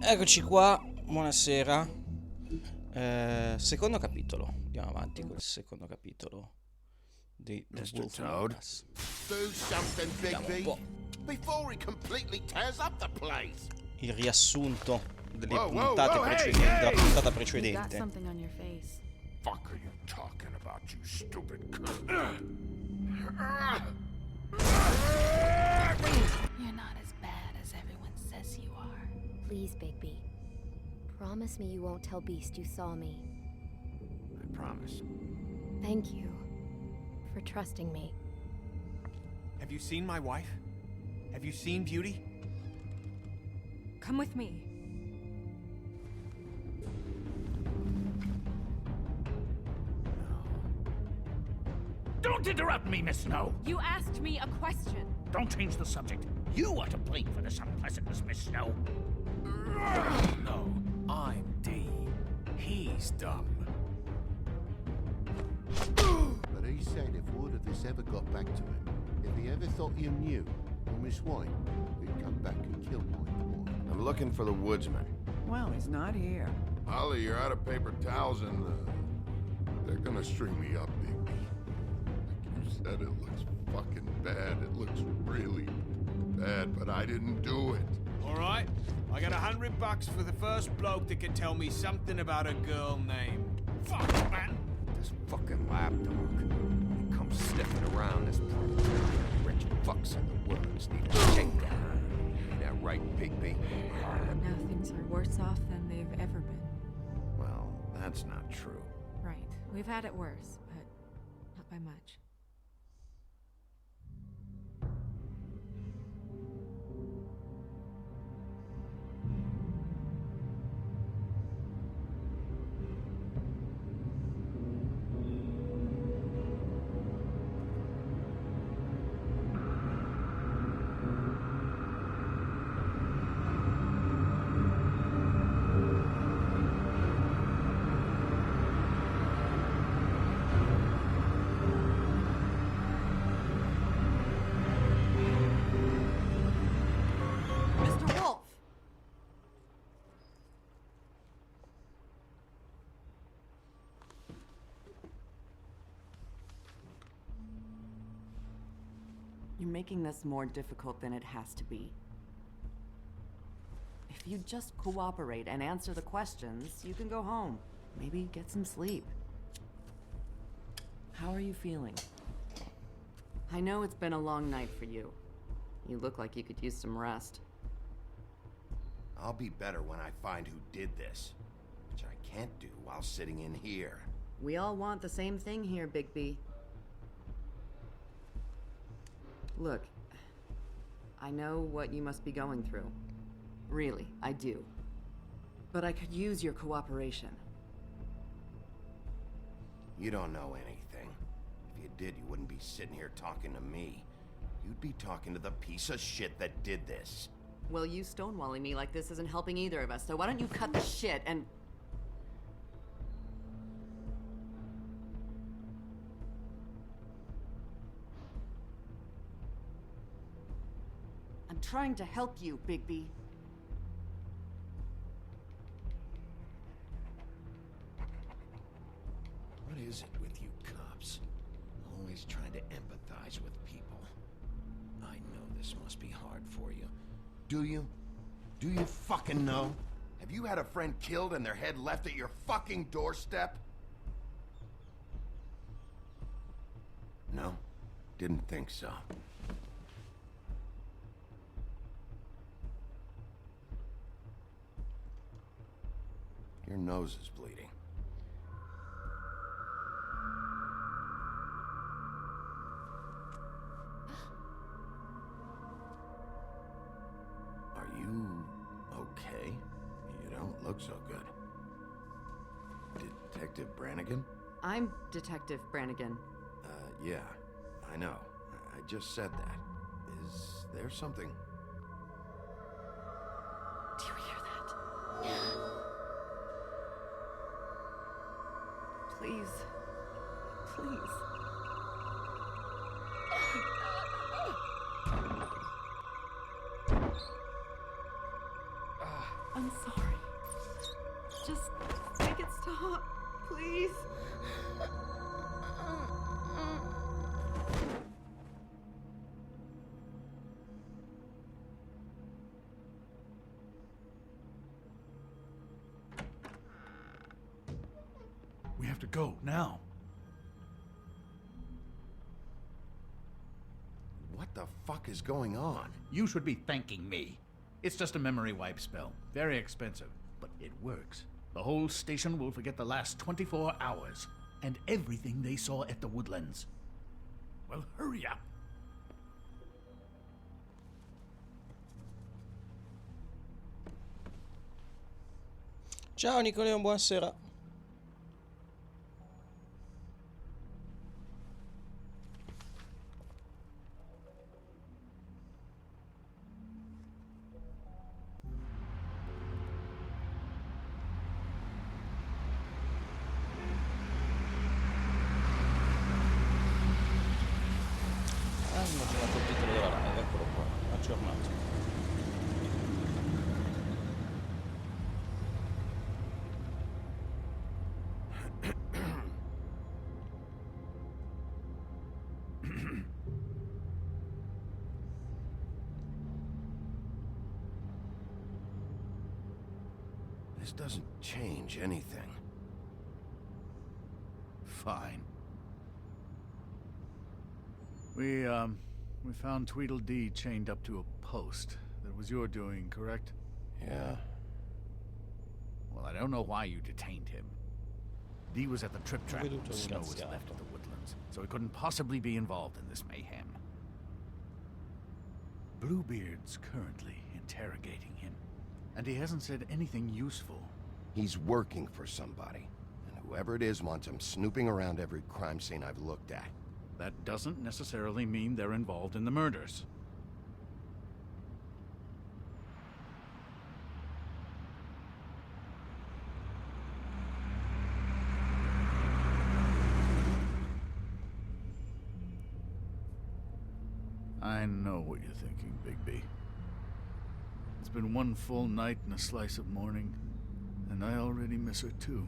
Eccoci qua, buonasera. Secondo capitolo. Andiamo avanti col secondo capitolo di The Wolf Toad. Do something, Bigby, before he completely tears up the place. Il riassunto delle puntate precedenti, della puntata precedente. Fuck are you talking about, you stupid cunt? You're not as bad as everyone says you are. Please, Bigby. Promise me you won't tell Beast you saw me. I promise. Thank you for trusting me. Have you seen my wife? Have you seen Beauty? Come with me. Don't interrupt me, Miss Snow! You asked me a question. Don't change the subject. You are to blame for this unpleasantness, Miss Snow. No, I'm D. He's dumb. But he said if word of this ever got back to him, if he ever thought you knew, or Miss White, he'd come back and kill my boy. I'm looking for the woodsman. Well, he's not here. Holly, you're out of paper towels and they're gonna string me up, Bigby. Like you said, it looks fucking bad. It looks really bad, but I didn't do it. All right, I got $100 for the first bloke that can tell me something about a girl named. Fuck, man! This fucking lapdog. He comes sniffing around this place. Rich fucks in the woods need a shakedown. Ain't that right, Bigby? Now things are worse off than they've ever been. Well, that's not true. Right. We've had it worse, but not by much. You're making this more difficult than it has to be. If you just cooperate and answer the questions, you can go home. Maybe get some sleep. How are you feeling? I know it's been a long night for you. You look like you could use some rest. I'll be better when I find who did this, which I can't do while sitting in here. We all want the same thing here, Bigby. Look, I know what you must be going through. Really, I do. But I could use your cooperation. You don't know anything. If you did, you wouldn't be sitting here talking to me. You'd be talking to the piece of shit that did this. Well, you stonewalling me like this isn't helping either of us, so why don't you cut the shit and... I'm trying to help you, Bigby. What is it with you cops? Always trying to empathize with people. I know this must be hard for you. Do you? Do you fucking know? Have you had a friend killed and their head left at your fucking doorstep? No? Didn't think so. Your nose is bleeding. Are you okay? You don't look so good. Detective Brannigan? I'm Detective Brannigan. Yeah, I know. I just said that. Is there something? Do you hear that? Please. Please. I'm sorry. Just make it stop, please. We have to go, now. What the fuck is going on? You should be thanking me. It's just a memory wipe spell. Very expensive, but it works. The whole station will forget the last 24 hours and everything they saw at the Woodlands. Well, hurry up. Ciao Nicoleo, buonasera. Immaginato il titolo della live, eccolo qua, aggiornato. This doesn't change anything. Fine. We found Tweedledee chained up to a post. That was your doing, correct? Yeah. Well, I don't know why you detained him. Dee was at the trip trap. Snow was left at the Woodlands, so he couldn't possibly be involved in this mayhem. Bluebeard's currently interrogating him, and he hasn't said anything useful. He's working for somebody, and whoever it is wants him snooping around every crime scene I've looked at. That doesn't necessarily mean they're involved in the murders. I know what you're thinking, Bigby. It's been one full night and a slice of morning, and I already miss her too.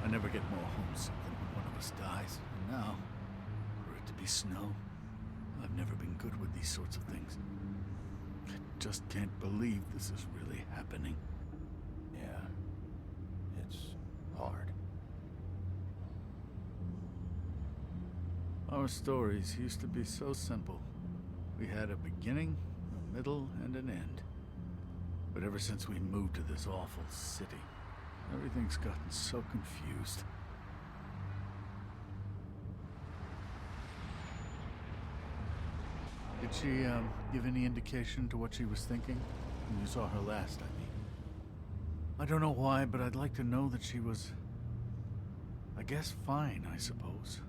I never get more homesick than when one of us dies. And now, for it to be snow, I've never been good with these sorts of things. I just can't believe this is really happening. Yeah. It's hard. Our stories used to be so simple. We had a beginning, a middle, and an end. But ever since we moved to this awful city, everything's gotten so confused. Did she, give any indication to what she was thinking? When you saw her last, I mean. I don't know why, but I'd like to know that she was... I guess fine, I suppose.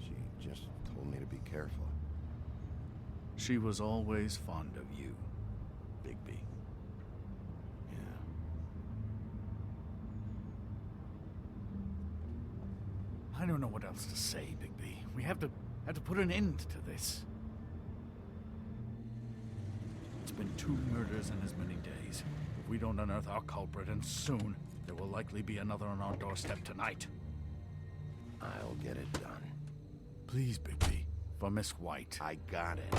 She just told me to be careful. She was always fond of you, Bigby. Yeah. I don't know what else to say, Bigby. We have to put an end to this. It's been 2 murders in as many days. If we don't unearth our culprit, and soon, there will likely be another on our doorstep tonight. I'll get it done. Please, Bigby, for Miss White. I got it.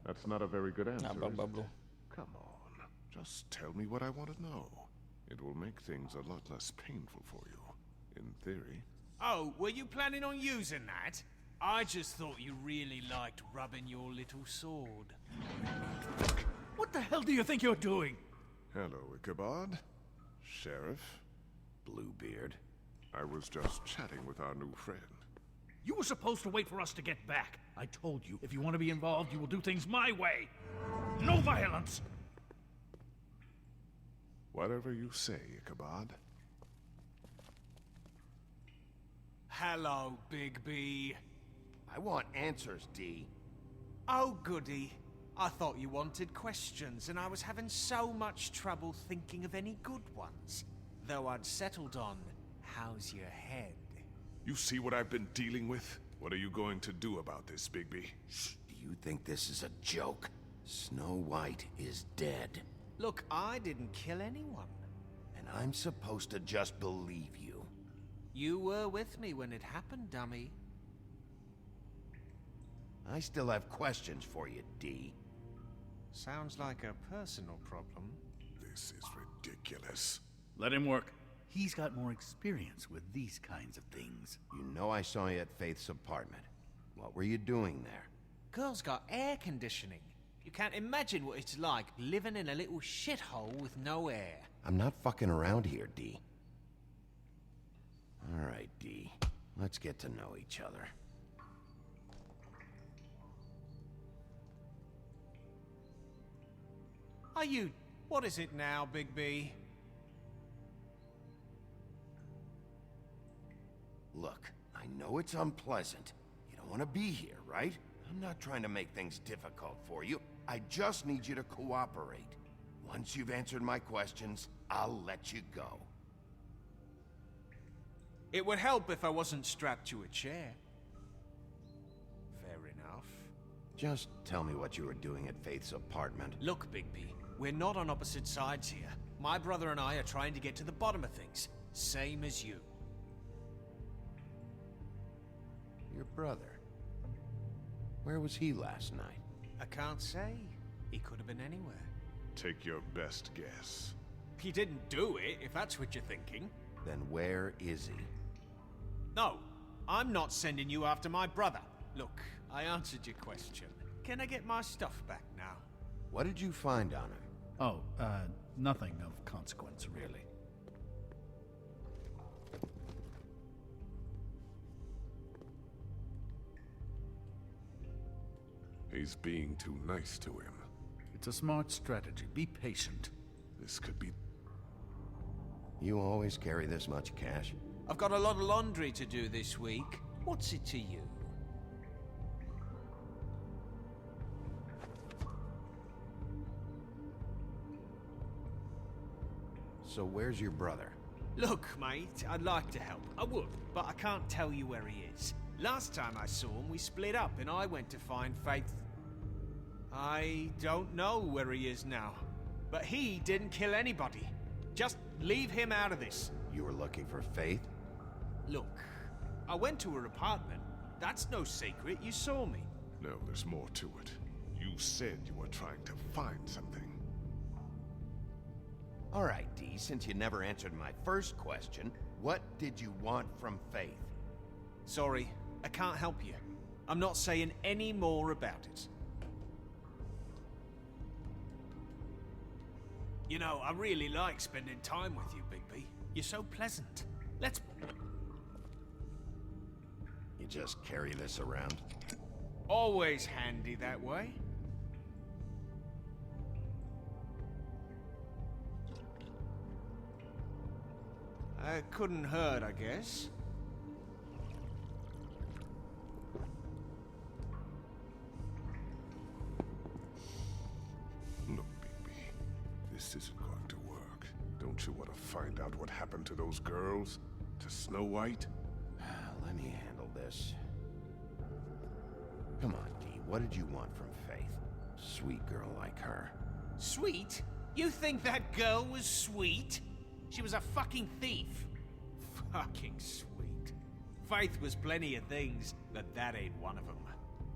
That's not a very good answer. Ah, is blah, blah, it? blah. Come on. Just tell me what I want to know. It will make things a lot less painful for you. In theory. Oh, were you planning on using that? I just thought you really liked rubbing your little sword. What the hell do you think you're doing? Hello, Ichabod. Sheriff. Bluebeard. I was just chatting with our new friend. You were supposed to wait for us to get back. I told you, if you want to be involved, you will do things my way. No violence! Whatever you say, Ichabod. Hello, Bigby. I want answers, D. Oh, goody. I thought you wanted questions, and I was having so much trouble thinking of any good ones. Though I'd settled on, how's your head? You see what I've been dealing with? What are you going to do about this, Bigby? Do you think this is a joke? Snow White is dead. Look, I didn't kill anyone. And I'm supposed to just believe you. You were with me when it happened, dummy. I still have questions for you, D. Sounds like a personal problem. This is ridiculous. Let him work. He's got more experience with these kinds of things. You know I saw you at Faith's apartment. What were you doing there? Girl's got air conditioning. You can't imagine what it's like living in a little shithole with no air. I'm not fucking around here, D. All right, D. Let's get to know each other. Are you... what is it now, Bigby? Look, I know it's unpleasant. You don't want to be here, right? I'm not trying to make things difficult for you. I just need you to cooperate. Once you've answered my questions, I'll let you go. It would help if I wasn't strapped to a chair. Fair enough. Just tell me what you were doing at Faith's apartment. Look, Bigby, we're not on opposite sides here. My brother and I are trying to get to the bottom of things. Same as you. Your brother. Where was he last night? I can't say. He could have been anywhere. Take your best guess. He didn't do it, if that's what you're thinking. Then where is he? No, I'm not sending you after my brother. Look, I answered your question. Can I get my stuff back now? What did you find on him? Oh, nothing of consequence, really. He's being too nice to him. It's a smart strategy. Be patient. This could be... You always carry this much cash? I've got a lot of laundry to do this week. What's it to you? So where's your brother? Look, mate, I'd like to help. I would, but I can't tell you where he is. Last time I saw him, we split up and I went to find Faith. I don't know where he is now, but he didn't kill anybody. Just leave him out of this. You were looking for Faith? Look, I went to her apartment. That's no secret, you saw me. No, there's more to it. You said you were trying to find something. All right, Dee, since you never answered my first question, what did you want from Faith? Sorry, I can't help you. I'm not saying any more about it. You know, I really like spending time with you, Bigby. You're so pleasant. Let's... You just carry this around? Always handy that way. Couldn't hurt, I guess. Look, Bigby, this isn't going to work. Don't you want to find out what happened to those girls? To Snow White? Let me handle this. Come on, Dee, what did you want from Faith? Sweet girl like her. Sweet? You think that girl was sweet? She was a fucking thief. Fucking sweet. Faith was plenty of things, but that ain't one of them.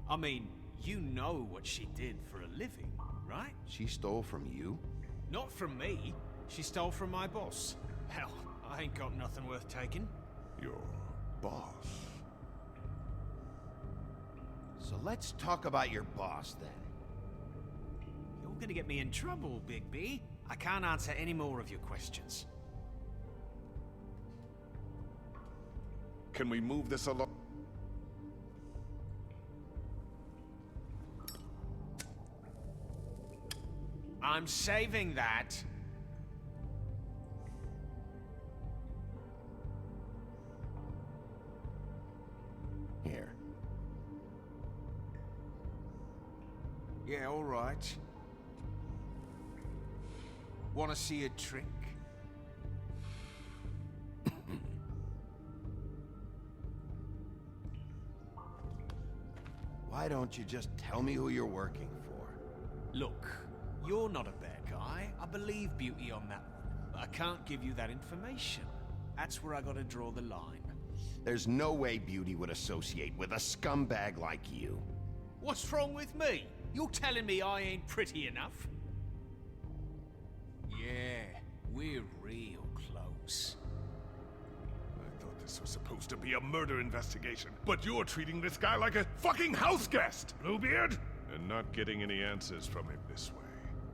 I mean, you know what she did for a living, right? She stole from you? Not from me. She stole from my boss. Hell, I ain't got nothing worth taking. Your boss? So let's talk about your boss, then. You're gonna get me in trouble, Bigby. I can't answer any more of your questions. Can we move this along? I'm saving that. Here. Yeah, all right. Want to see a trick? Why don't you just tell me who you're working for? Look, you're not a bad guy. I believe Beauty on that one. But I can't give you that information. That's where I gotta draw the line. There's no way Beauty would associate with a scumbag like you. What's wrong with me? You're telling me I ain't pretty enough? Yeah, we're real close. I thought this was supposed to be a murder investigation, but you're treating this guy like a fucking house guest, Bluebeard! And not getting any answers from him this way.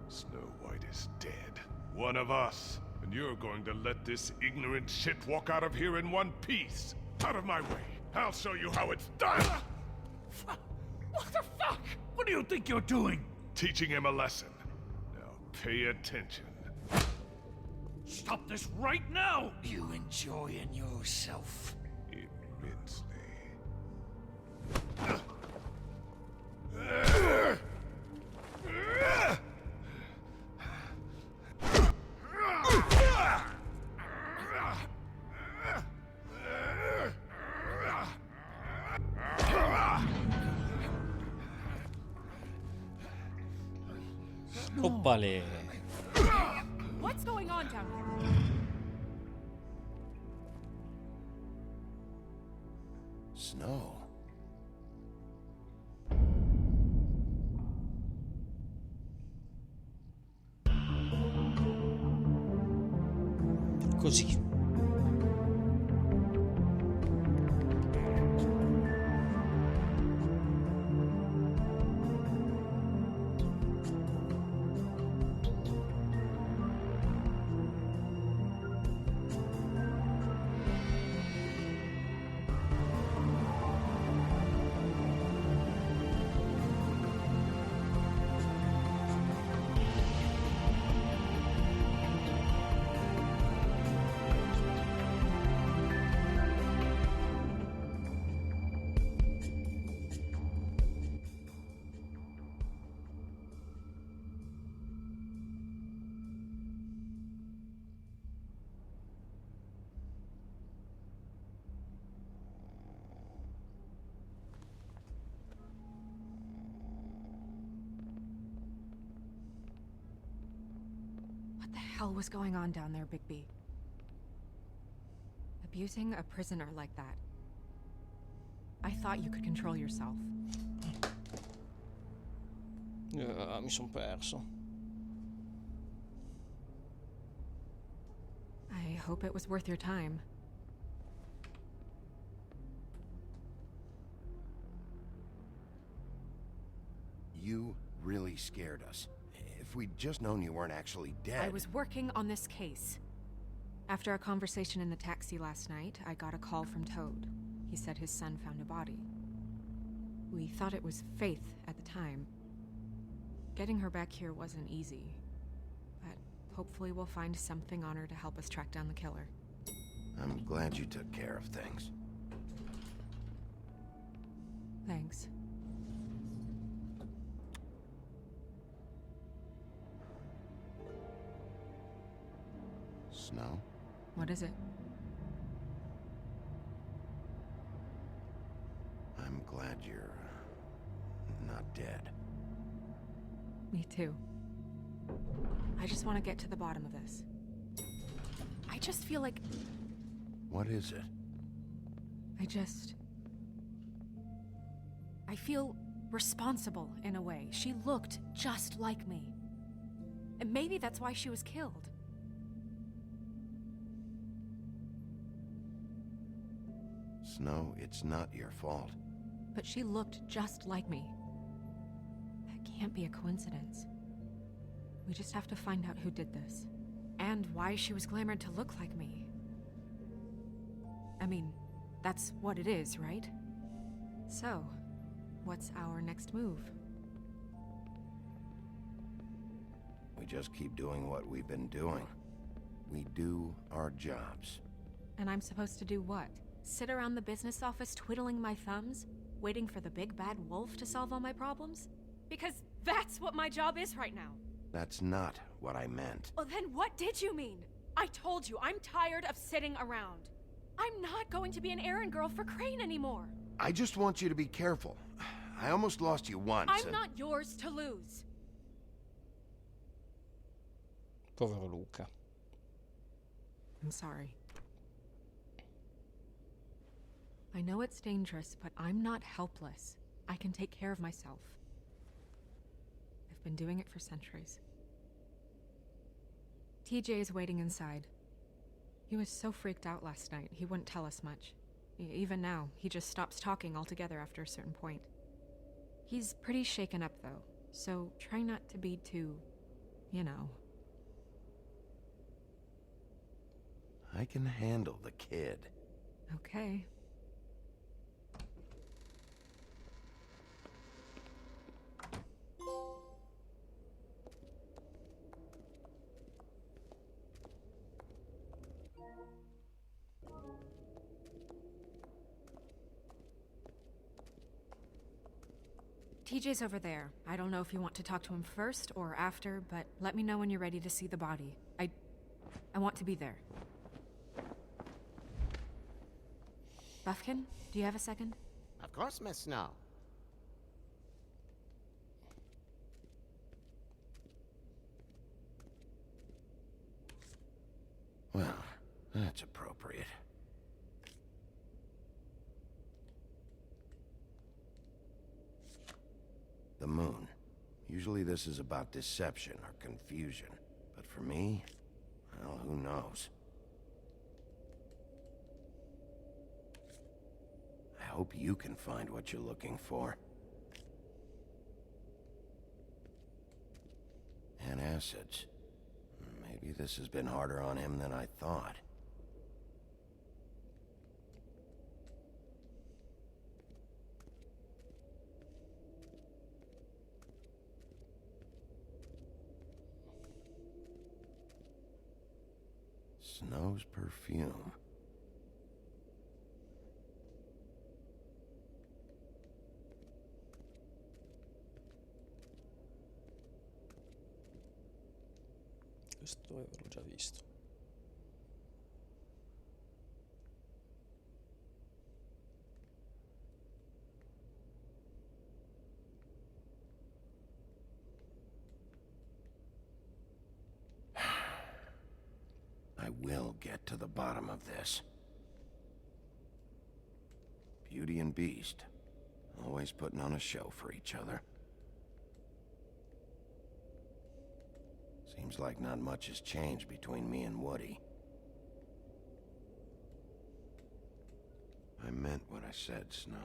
Snow White is dead. One of us. And you're going to let this ignorant shit walk out of here in one piece. Out of my way. I'll show you how it's done! What the fuck? What do you think you're doing? Teaching him a lesson. Now pay attention. Stop this right now! You enjoying yourself? Immensely. Oppale. What's going on down here? Snow. Così. hell was going on down there, Bigby? Abusing a prisoner like that. I thought you could control yourself. Mi son perso. I hope it was worth your time. You really scared us. If we'd just known you weren't actually dead... I was working on this case. After our conversation in the taxi last night, I got a call from Toad. He said his son found a body. We thought it was Faith at the time. Getting her back here wasn't easy. But hopefully we'll find something on her to help us track down the killer. I'm glad you took care of things. Thanks. Snow? What is it? I'm glad you're... not dead. Me too. I just want to get to the bottom of this. I just feel like... What is it? I feel responsible in a way. She looked just like me. And maybe that's why she was killed. Snow, it's not your fault. But she looked just like me. That can't be a coincidence. We just have to find out who did this. And why she was glamored to look like me. I mean, that's what it is, right? So, what's our next move? We just keep doing what we've been doing. We do our jobs. And I'm supposed to do what? Sit around the business office twiddling my thumbs, waiting for the big bad wolf to solve all my problems? Because that's what my job is right now. That's not what I meant. Well, then what did you mean? I told you, I'm tired of sitting around. I'm not going to be an errand girl for Crane anymore. I just want you to be careful. I almost lost you once. I'm not yours to lose. Povero Luca. I'm sorry. I know it's dangerous, but I'm not helpless. I can take care of myself. I've been doing it for centuries. TJ is waiting inside. He was so freaked out last night, he wouldn't tell us much. Even now, he just stops talking altogether after a certain point. He's pretty shaken up, though, so try not to be too, you know. I can handle the kid. Okay. TJ's over there. I don't know if you want to talk to him first or after, but let me know when you're ready to see the body. I want to be there. Buffkin, do you have a second? Of course, Miss Snow. Well, that's appropriate. The moon. Usually this is about deception or confusion. But for me, well, who knows? I hope you can find what you're looking for. Antacids. Maybe this has been harder on him than I thought. Snow's perfume. Questo avevo già visto. I will get to the bottom of this. Beauty and Beast. Always putting on a show for each other. Seems like not much has changed between me and Woody. I meant what I said, Snow.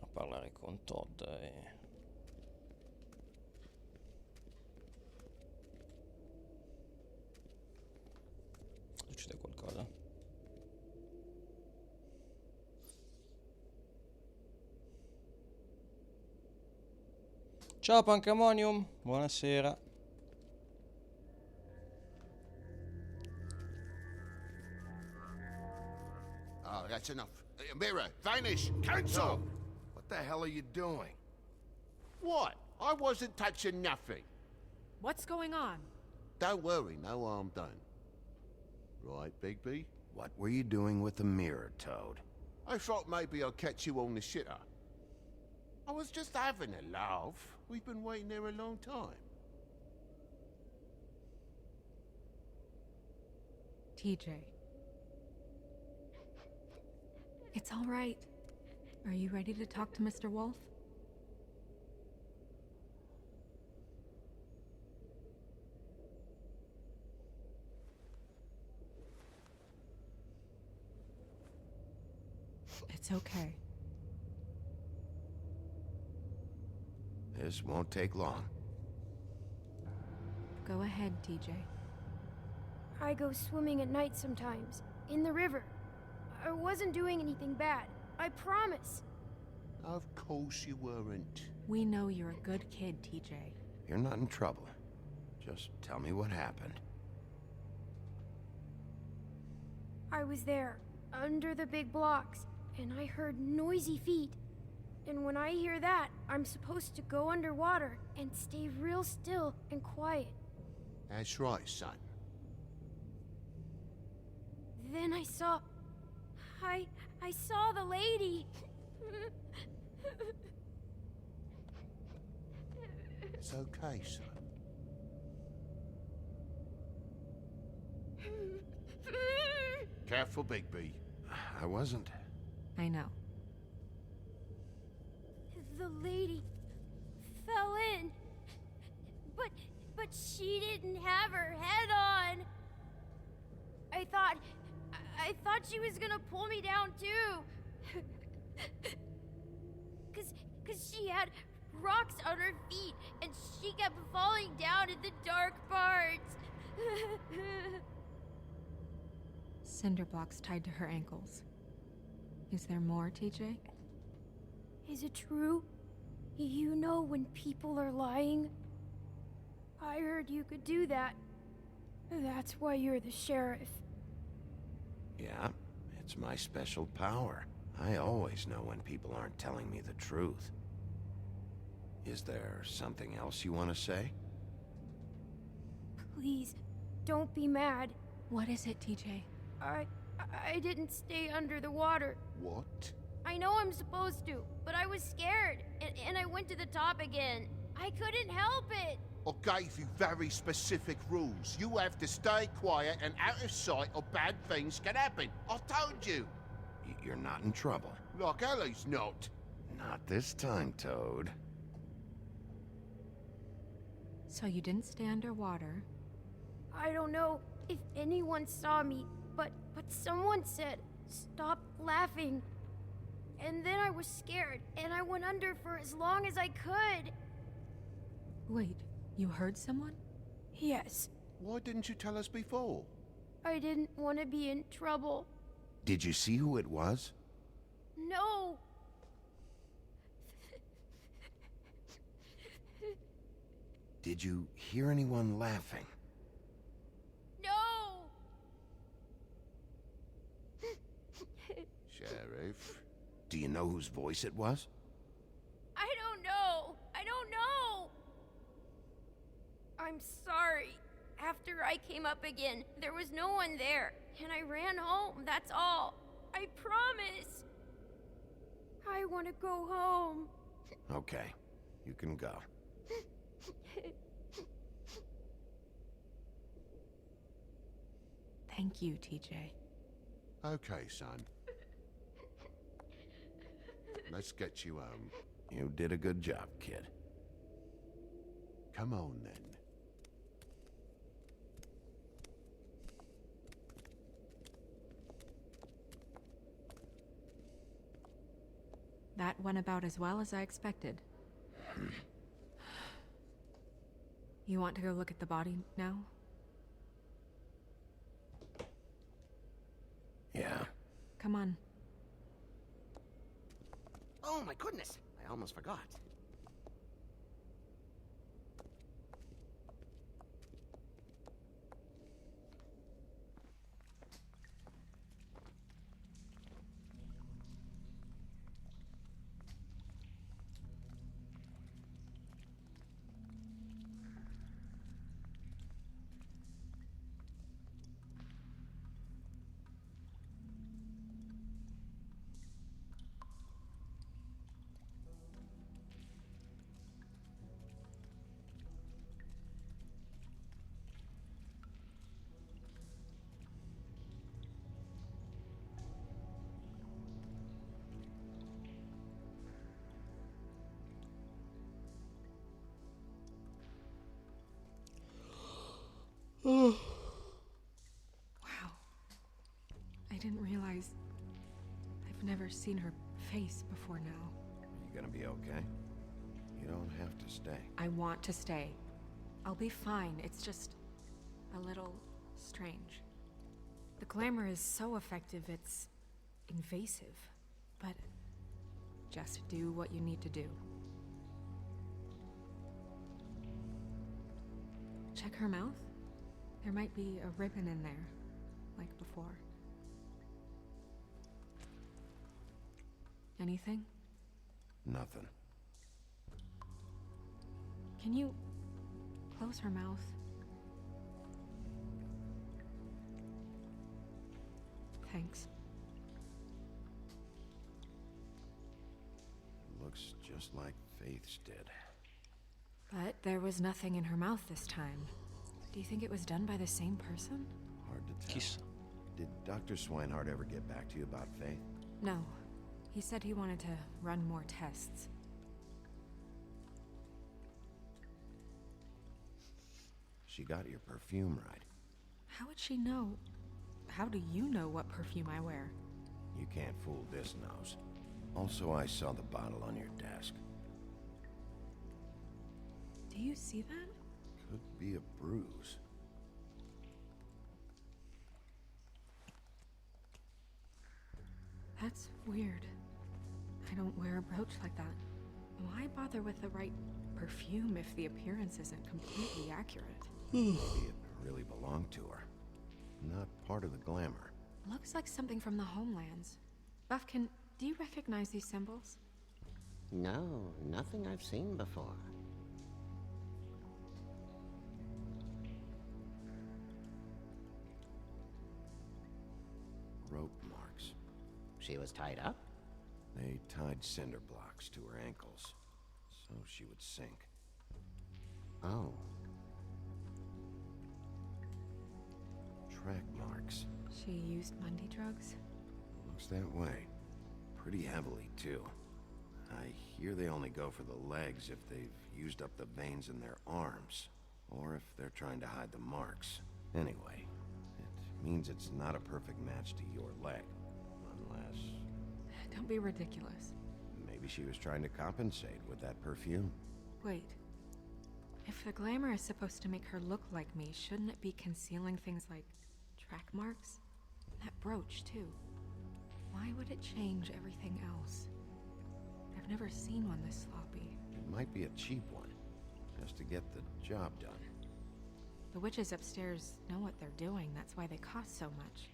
A parlare con Todd e... Succede qualcosa? Ciao Pancamonium, buonasera. Oh, that's enough. Mirror, vanish, cancel! What the hell are you doing? What? I wasn't touching nothing. What's going on? Don't worry, no harm done. Right, Bigby? What were you doing with the mirror, Toad? I thought maybe I'd catch you on the shitter. I was just having a laugh. We've been waiting there a long time. TJ. It's all right. Are you ready to talk to Mr. Wolf? It's okay. This won't take long. Go ahead, TJ. I go swimming at night sometimes, in the river. I wasn't doing anything bad, I promise. Of course you weren't. We know you're a good kid, TJ. You're not in trouble. Just tell me what happened. I was there, under the big blocks, and I heard noisy feet. And when I hear that, I'm supposed to go underwater and stay real still and quiet. That's right, son. Then I saw... I saw the lady. It's okay, son. Careful, Bigby. I wasn't. I know. The lady fell in. But she didn't have her head on. I thought she was gonna pull me down too. Cause she had rocks on her feet and she kept falling down in the dark parts. Cinder blocks tied to her ankles. Is there more, TJ? Is it true? You know when people are lying? I heard you could do that. That's why you're the sheriff. Yeah, it's my special power. I always know when people aren't telling me the truth. Is there something else you want to say? Please, don't be mad. What is it, TJ? I didn't stay under the water. What? I know I'm supposed to, but I was scared, and I went to the top again. I couldn't help it. I gave you very specific rules. You have to stay quiet and out of sight or bad things can happen. I told you. You're not in trouble. Like Ellie's not. Not this time, Toad. So you didn't stay underwater. I don't know if anyone saw me, but someone said, stop laughing. And then I was scared, and I went under for as long as I could. Wait, you heard someone? Yes. Why didn't you tell us before? I didn't want to be in trouble. Did you see who it was? No. Did you hear anyone laughing? No. Sheriff? Do you know whose voice it was? I don't know. I don't know. I'm sorry. After I came up again, there was no one there, and I ran home, that's all. I promise. I want to go home. Okay, you can go. Thank you, TJ. Okay, son. Let's get you home. You did a good job, kid. Come on, then. That went about as well as I expected. You want to go look at the body now? Yeah. Come on. Oh my goodness! I almost forgot. Wow. I didn't realize I've never seen her face before now. You gonna be okay? You don't have to stay. I want to stay. I'll be fine. It's just a little strange. The glamour is so effective, it's invasive. But just do what you need to do. Check her mouth. There might be a ribbon in there, like before. Anything? Nothing. Can you close her mouth? Thanks. Looks just like Faith's did. But there was nothing in her mouth this time. Do you think it was done by the same person? Hard to tell. Did Dr. Swinehart ever get back to you about Faith? No. He said he wanted to run more tests. She got your perfume right. How would she know? How do you know what perfume I wear? You can't fool this nose. Also, I saw the bottle on your desk. Do you see that? Could be a bruise. That's weird. I don't wear a brooch like that. Why bother with the right perfume if the appearance isn't completely accurate? Maybe it really belonged to her. Not part of the glamour. Looks like something from the homelands. Buffkin, do you recognize these symbols? No, nothing I've seen before. Rope marks. She was tied up? They tied cinder blocks to her ankles, so she would sink. Oh. Track marks. She used Mundy drugs? Looks that way. Pretty heavily, too. I hear they only go for the legs if they've used up the veins in their arms, or if they're trying to hide the marks. Anyway, it means it's not a perfect match to your leg, unless... Don't be ridiculous. Maybe she was trying to compensate with that perfume. Wait. If the glamour is supposed to make her look like me, shouldn't it be concealing things like track marks? That brooch, too. Why would it change everything else? I've never seen one this sloppy. It might be a cheap one, just to get the job done. The witches upstairs know what they're doing, that's why they cost so much.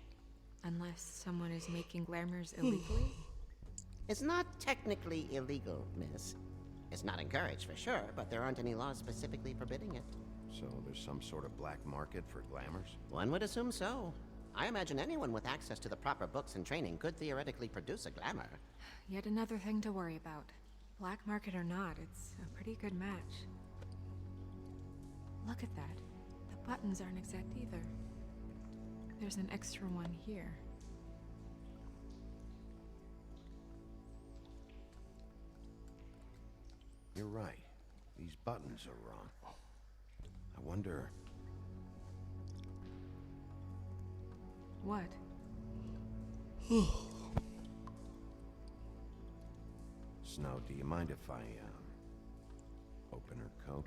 Unless someone is making glamours illegally? It's not technically illegal, miss. It's not encouraged for sure, but there aren't any laws specifically forbidding it. So there's some sort of black market for glamours? One would assume so. I imagine anyone with access to the proper books and training could theoretically produce a glamour. Yet another thing to worry about. Black market or not, it's a pretty good match. Look at that. The buttons aren't exact either. there's an extra one here. You're right. These buttons are wrong. I wonder... What? Snow, do you mind if I, open her coat?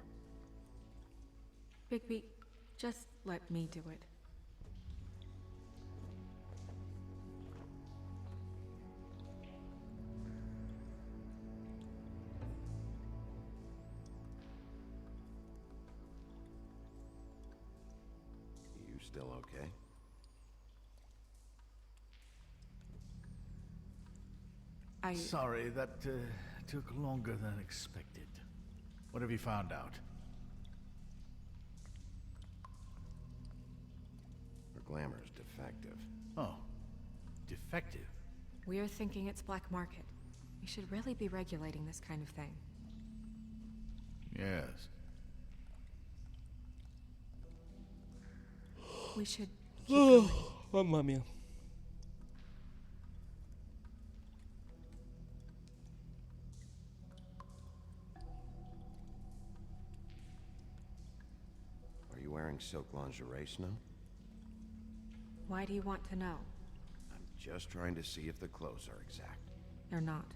Bigby, just let me do it. You still okay? Sorry, that took longer than expected. What have you found out? Her glamour's defective. Oh, defective? We're thinking it's black market. We should really be regulating this kind of thing. Yes. We should keep going. Mamma mia. Are you wearing silk lingerie, Snow? Why do you want to know? I'm just trying to see if the clothes are exact. They're not.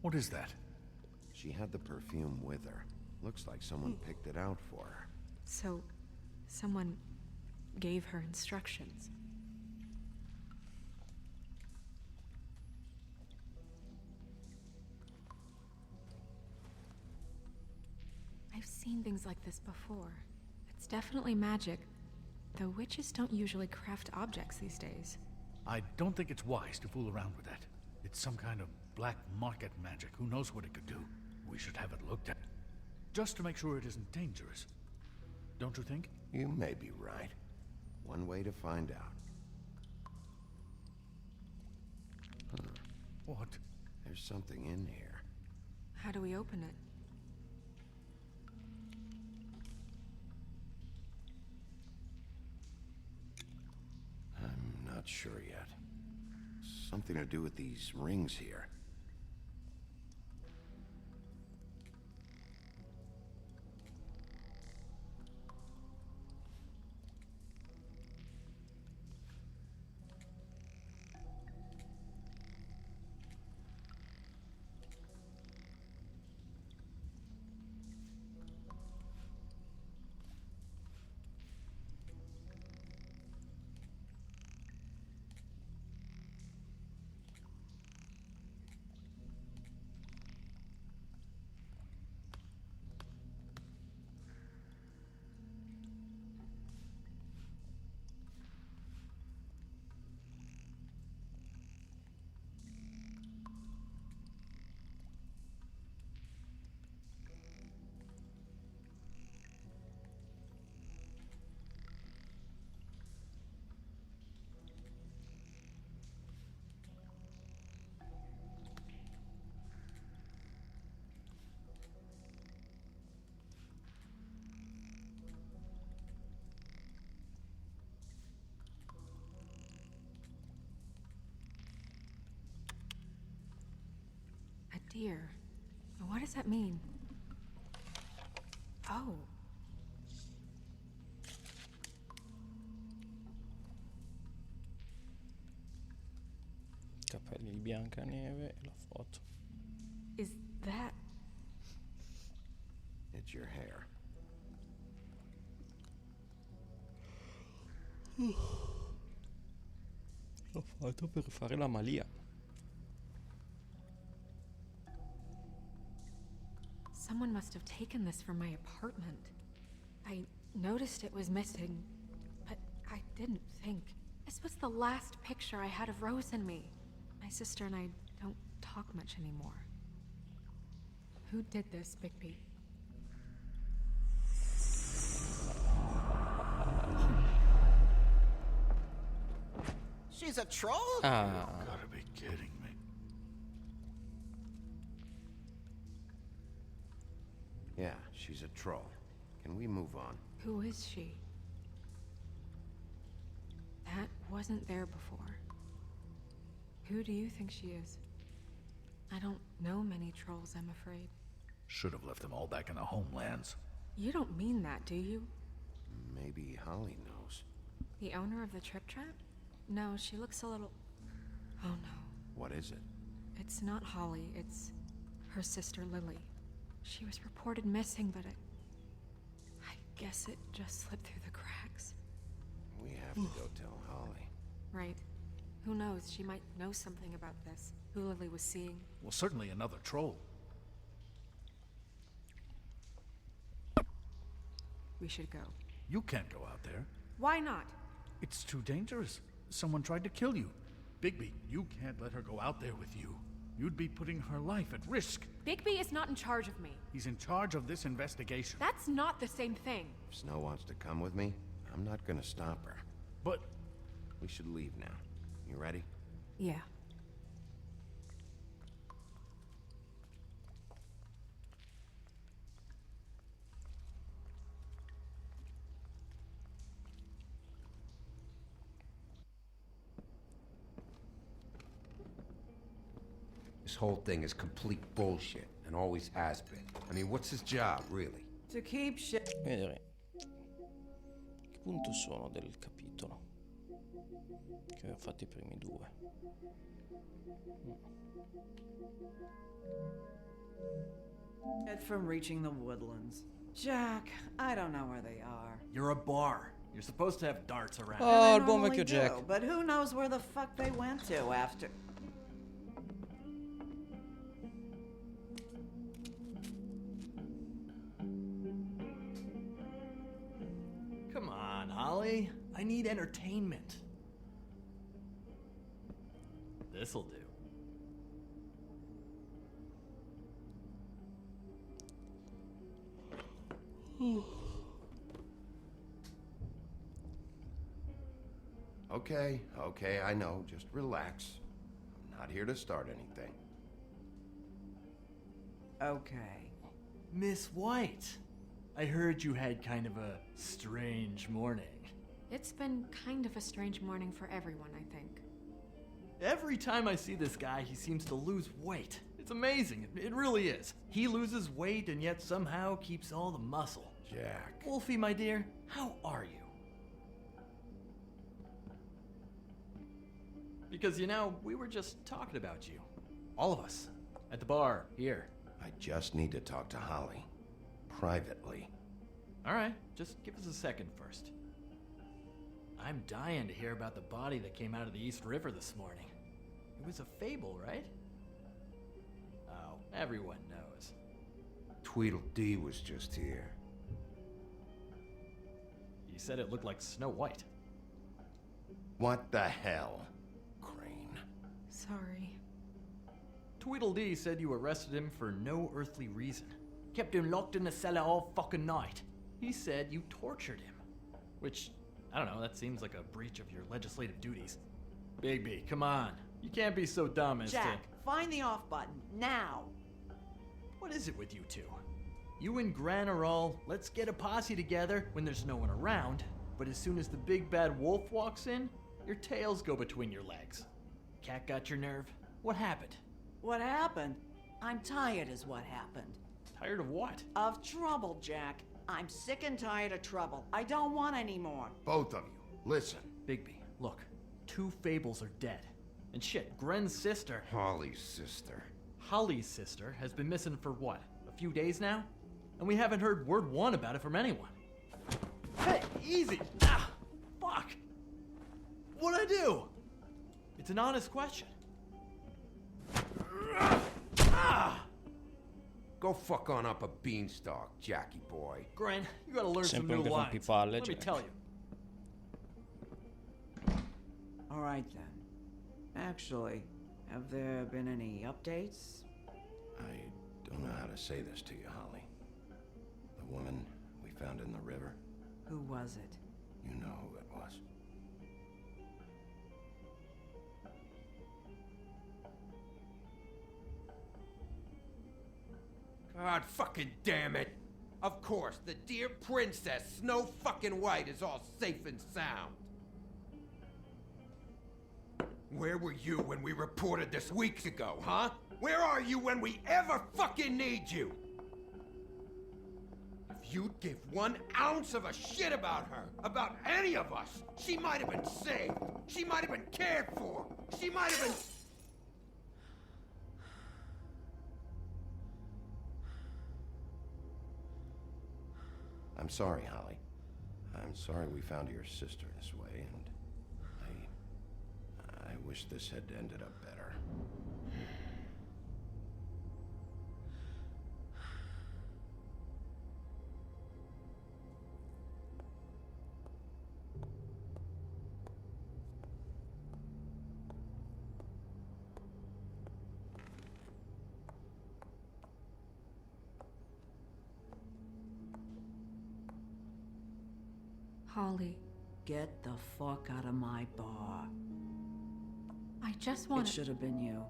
What is that? She had the perfume with her. Looks like someone picked it out for her. So, someone gave her instructions. I've seen things like this before. It's definitely magic, though witches don't usually craft objects these days. I don't think it's wise to fool around with that. It's some kind of black market magic. Who knows what it could do? We should have it looked at. Just to make sure it isn't dangerous. Don't you think? You may be right. One way to find out. Huh. What? There's something in here. How do we open it? I'm not sure yet. Something to do with these rings here. A deer. What does that mean? Oh. Capelli di Biancaneve e la foto. Is that... It's your hair. L'ho fatto per fare la malia. Someone must have taken this from my apartment. I noticed it was missing, but I didn't think. This was the last picture I had of Rose and me. My sister and I don't talk much anymore. Who did this, Bigby? She's a troll? You've gotta be kidding me. Yeah, she's a troll. Can we move on? Who is she? That wasn't there before. Who do you think she is? I don't know many trolls, I'm afraid. Should have left them all back in the homelands. You don't mean that, do you? Maybe Holly knows. The owner of the Trip Trap? No, she looks a little... Oh no. What is it? It's not Holly, it's her sister Lily. She was reported missing, but I guess it just slipped through the cracks. We have to go tell Holly. Right. Who knows, she might know something about this. Who Lily was seeing. Well, certainly another troll. We should go. You can't go out there. Why not? It's too dangerous. Someone tried to kill you. Bigby, you can't let her go out there with you. You'd be putting her life at risk. Bigby is not in charge of me. He's in charge of this investigation. That's not the same thing. If Snow wants to come with me, I'm not gonna stop her. But... We should leave now. You ready? Yeah. This whole thing is complete bullshit, and always has been. I mean, what's his job, really? To keep shit. Vedere. Che punto sono del capitolo? Che avevo fatto I primi due. From reaching the woodlands. Jack, I don't know where they are. You're a bar. You're supposed to have darts around. Oh, I il buon normally vecchio Jack. do, but who knows where the fuck they went to after... Come on, Holly. I need entertainment. This'll do. Okay, I know. Just relax. I'm not here to start anything. Okay. Miss White, I heard you had kind of a strange morning. It's been kind of a strange morning for everyone, I think. Every time I see this guy, he seems to lose weight. It's amazing. It really is. He loses weight and yet somehow keeps all the muscle. Jack. Wolfie, my dear, how are you? Because, you know, we were just talking about you. All of us. At the bar, here. I just need to talk to Holly. Privately. Alright, just give us a second first. I'm dying to hear about the body that came out of the East River this morning. It was a fable, right? Oh, everyone knows. Tweedledee was just here. You said it looked like Snow White. What the hell? Crane. Sorry. Tweedledee said you arrested him for no earthly reason. Kept him locked in the cellar all fucking night. He said you tortured him. Which, I don't know, that seems like a breach of your legislative duties. Bigby, come on. You can't be so dumb as Jack, find the off button, now! What is it with you two? You and Gran are all, let's get a posse together when there's no one around, but as soon as the big bad wolf walks in, your tails go between your legs. Cat got your nerve? What happened? What happened? I'm tired is what happened. Tired of what? Of trouble, Jack. I'm sick and tired of trouble. I don't want any more. Both of you, listen. Bigby, look. 2 fables are dead. And shit, Gren's sister... Holly's sister. Holly's sister has been missing for what? A few days now? And we haven't heard word one about it from anyone. Hey, easy! Ah! Fuck! What'd I do? It's an honest question. Ah! Go fuck on up a beanstalk, Jackie boy. Gren, you gotta learn some Sempre new un lines. rompipalle, Let me Jack. tell you. All right, then. Actually, have there been any updates? I don't know how to say this to you, Holly. The woman we found in the river. Who was it? You know who it was. God fucking damn it! Of course, the dear Princess Snow fucking White is all safe and sound. Where were you when we reported this weeks ago, huh? Where are you when we ever fucking need you? If you'd give 1 ounce of a shit about her, about any of us, she might have been saved. She might have been cared for. She might have been... I'm sorry, Holly. I'm sorry we found your sister this way, and I wish this had ended up better. Holly, Get the fuck out of my bar. I just want It should have been you.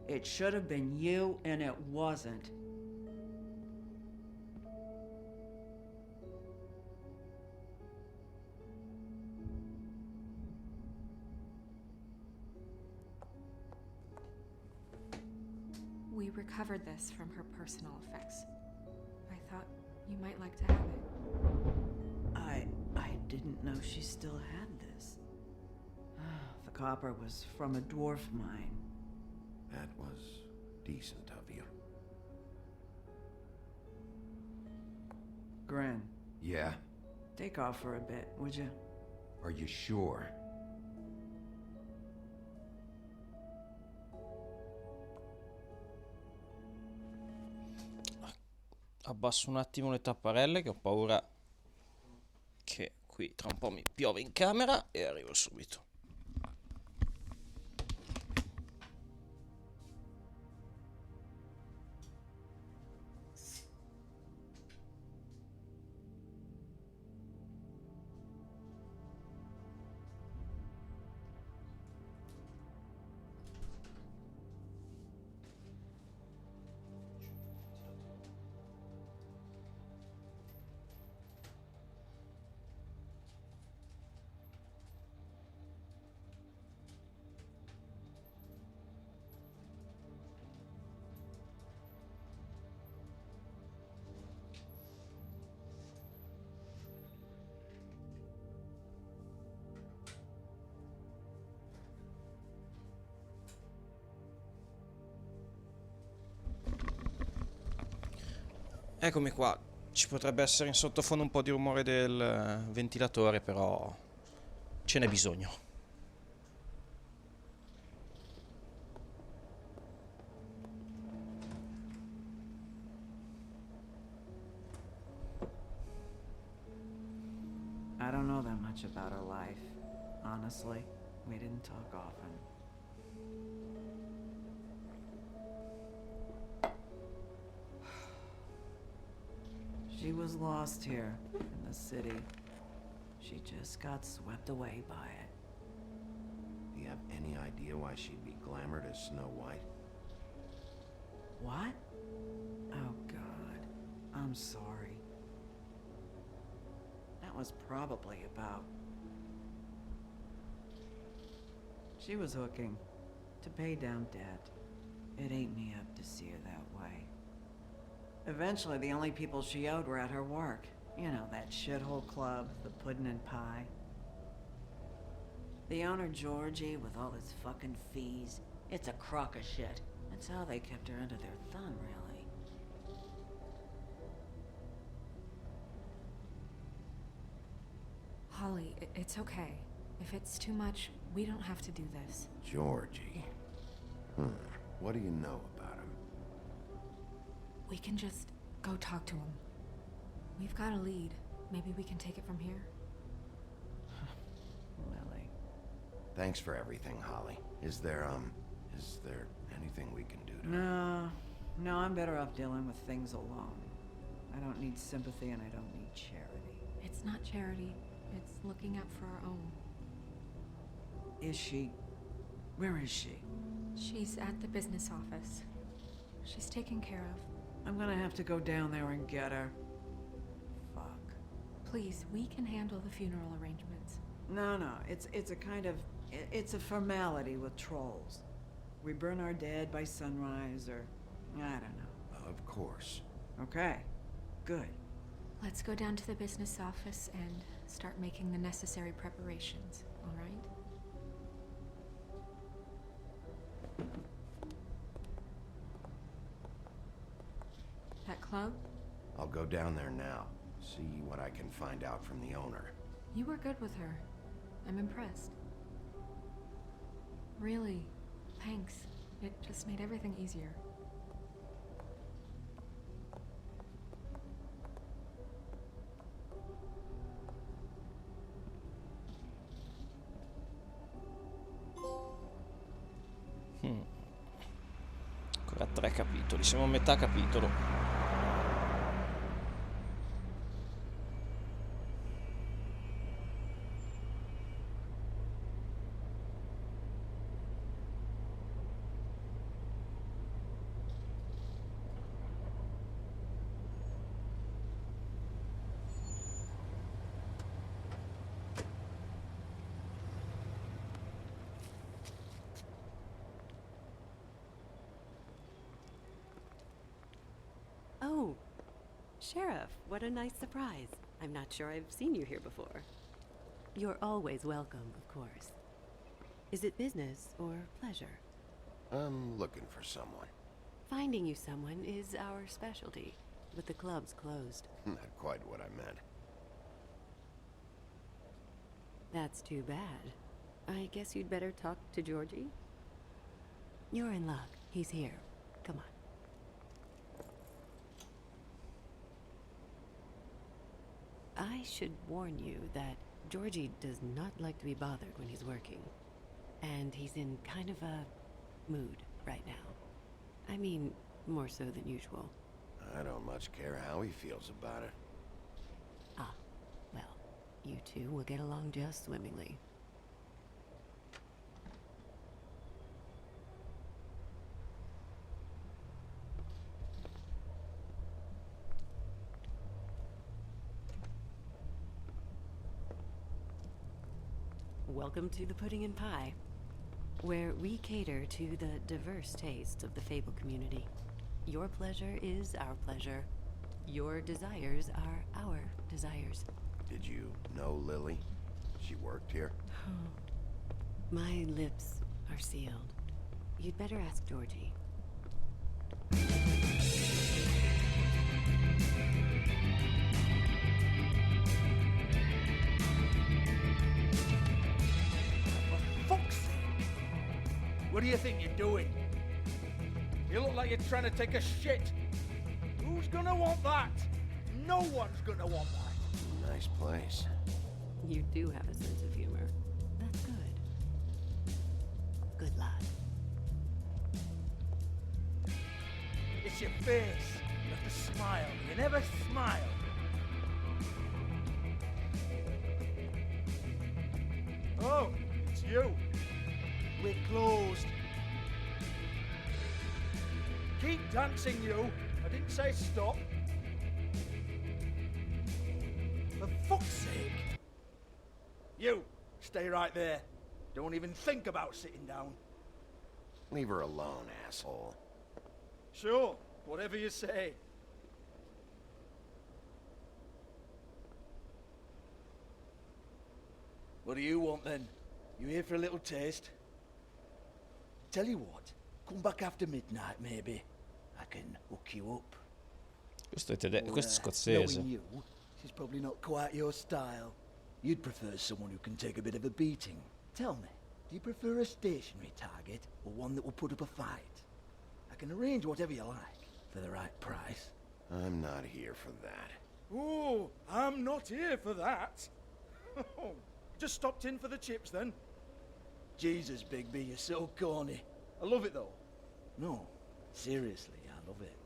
It should have been you, and it wasn't. We recovered this from her personal effects. I thought you might like to have it. I didn't know she still had this. The copper was from a dwarf mine. That was decent of you. Gren, Yeah? take off for a bit, would you? Are you sure? Abbasso un attimo le tapparelle che ho paura che qui tra un po' mi piove in camera e arrivo subito. Eccomi qua, ci potrebbe essere in sottofondo un po' di rumore del ventilatore, però ce n'è bisogno. I don't know that much about her life. Honestly, we didn't talk often. She was lost here, in the city. She just got swept away by it. Do you have any idea why she'd be glamored as Snow White? What? Oh, God. I'm sorry. That was probably about... She was hooking to pay down debt. It ate me up to see her that way. Eventually, the only people she owed were at her work. You know, that shithole club, the Puddin' and Pie. The owner, Georgie, with all his fucking fees, it's a crock of shit. That's how they kept her under their thumb, really. Holly, it's okay. If it's too much, we don't have to do this. Georgie. What do you know about him? We can just go talk to him. We've got a lead. Maybe we can take it from here. Lily. Thanks for everything, Holly. Is there anything we can do to... No, I'm better off dealing with things alone. I don't need sympathy and I don't need charity. It's not charity. It's looking out for our own. Is she... Where is she? She's at the business office. She's taken care of. I'm gonna have to go down there and get her. Please, we can handle the funeral arrangements. No, it's a kind of, it's a formality with trolls. We burn our dead by sunrise, or, I don't know. Of course. Okay, good. Let's go down to the business office and start making the necessary preparations, all right? That club? I'll go down there now. See what I can find out from the owner. You were good with her. I'm impressed. Really, thanks. It just made everything easier. Ancora 3 capitoli, siamo a metà capitolo. Oh, Sheriff, what a nice surprise. I'm not sure I've seen you here before. You're always welcome, of course. Is it business or pleasure? I'm looking for someone. Finding you someone is our specialty, but the club's closed. Not quite what I meant. That's too bad. I guess you'd better talk to Georgie? You're in luck. He's here. Come on. I should warn you that Georgie does not like to be bothered when he's working. And he's in kind of a mood right now. I mean, more so than usual. I don't much care how he feels about it. Ah, well, you two will get along just swimmingly. Welcome to the Pudding and Pie, where we cater to the diverse tastes of the Fable community. Your pleasure is our pleasure. Your desires are our desires. Did you know Lily? She worked here? My lips are sealed. You'd better ask Georgie. What do you think you're doing? You look like you're trying to take a shit. Who's gonna want that? No one's gonna want that. Nice place. You do have a sense of humor. That's good. Good lad. It's your face. You have to smile. You never smile. Oh, it's you. We're closed. Keep dancing, you. I didn't say stop. For fuck's sake. You, stay right there. Don't even think about sitting down. Leave her alone, asshole. Sure, whatever you say. What do you want then? You here for a little taste? Tell you what, come back after midnight maybe. I can hook you up. Questo è scozzese. Knowing you, she's probably not quite your style. You'd prefer someone who can take a bit of a beating. Tell me, do you prefer a stationary target or one that will put up a fight? I can arrange whatever you like for the right price. I'm not here for that. Oh, I'm not here for that. Just stopped in for the chips then. Jesus, Bigby, you're so corny. I love it though. No, seriously, I love it.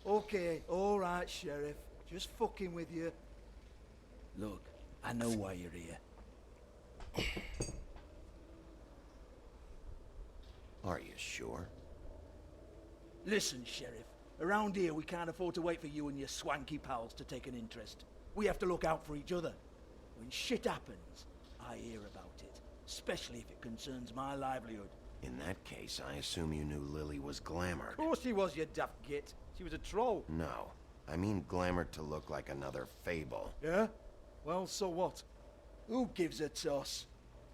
Okay, all right, Sheriff. Just fucking with you. Look, I know why you're here. Are you sure? Listen, Sheriff. Around here, we can't afford to wait for you and your swanky pals to take an interest. We have to look out for each other. When shit happens, I hear about it. Especially if it concerns my livelihood. In that case, I assume you knew Lily was glamored. Of course she was, you daft git. She was a troll. No. I mean glamored to look like another fable. Yeah? Well, so what? Who gives a toss?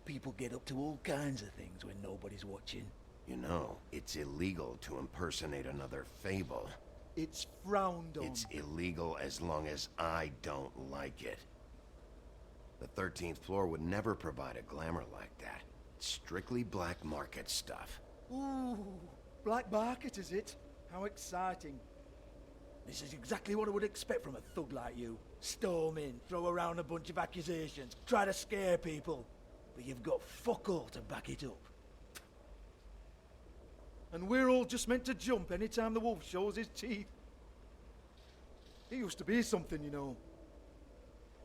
People get up to all kinds of things when nobody's watching. You know, it's illegal to impersonate another fable. It's frowned on. It's illegal as long as I don't like it. The 13th floor would never provide a glamour like that. It's strictly black market stuff. Ooh, black market is it? How exciting. This is exactly what I would expect from a thug like you. Storm in, throw around a bunch of accusations, try to scare people. But you've got fuck all to back it up. And we're all just meant to jump anytime the wolf shows his teeth. He used to be something, you know.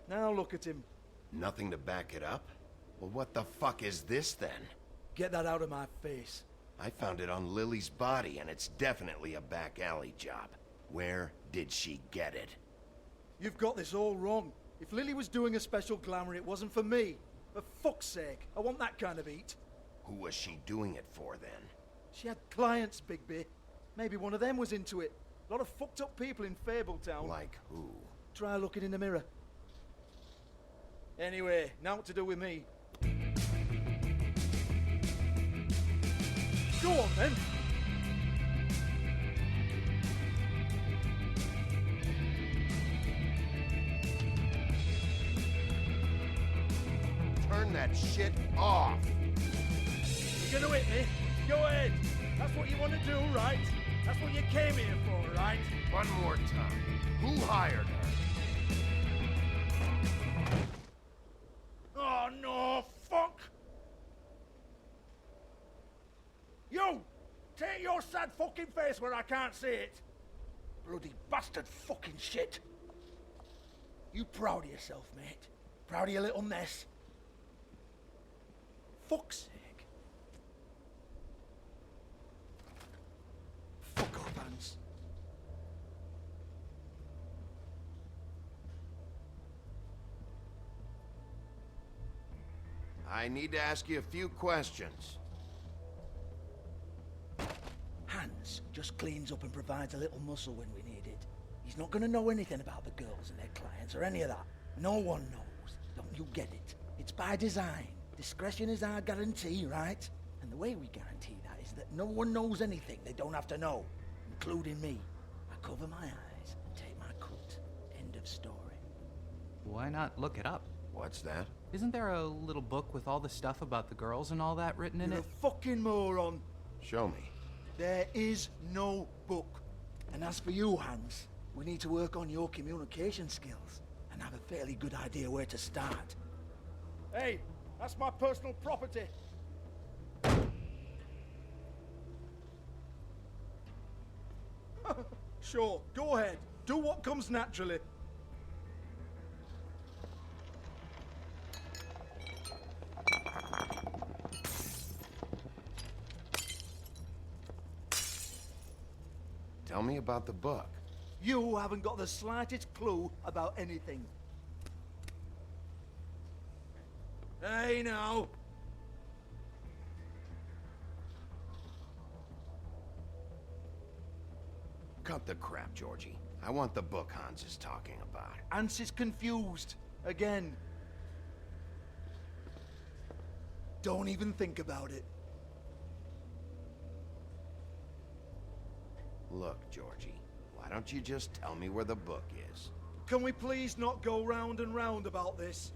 Now look at him. Nothing to back it up? Well, what the fuck is this then? Get that out of my face. I found it on Lily's body, and it's definitely a back alley job. Where did she get it? You've got this all wrong. If Lily was doing a special glamour, it wasn't for me. For fuck's sake, I want that kind of eat. Who was she doing it for, then? She had clients, Bigby. Maybe one of them was into it. A lot of fucked up people in Fabletown. Like who? Try looking in the mirror. Anyway, now what to do with me? Go on, then. Turn that shit off! You gonna hit me? Go ahead. That's what you want to do, right? That's what you came here for, right? One more time. Who hired her? Oh, no, fuck! You! Take your sad fucking face where I can't see it! Bloody bastard fucking shit! You proud of yourself, mate? Proud of your little mess? Fuck's sake. Fuck off, Hans. I need to ask you a few questions. Hans just cleans up and provides a little muscle when we need it. He's not gonna know anything about the girls and their clients or any of that. No one knows. Don't you get it? It's by design. Discretion is our guarantee, right? And the way we guarantee that is that no one knows anything they don't have to know, including me. I cover my eyes and take my cut. End of story. Why not look it up? What's that? Isn't there a little book with all the stuff about the girls and all that written in You're it? a fucking moron. Show me. There is no book. And as for you, Hans, we need to work on your communication skills and have a fairly good idea where to start. Hey, that's my personal property. Sure, go ahead. Do what comes naturally. Tell me about the book. You haven't got the slightest clue about anything. Hey, now. Cut the crap, Georgie. I want the book Hans is talking about. Hans is confused. Again. Don't even think about it. Look, Georgie, why don't you just tell me where the book is? Can we please not go round and round about this?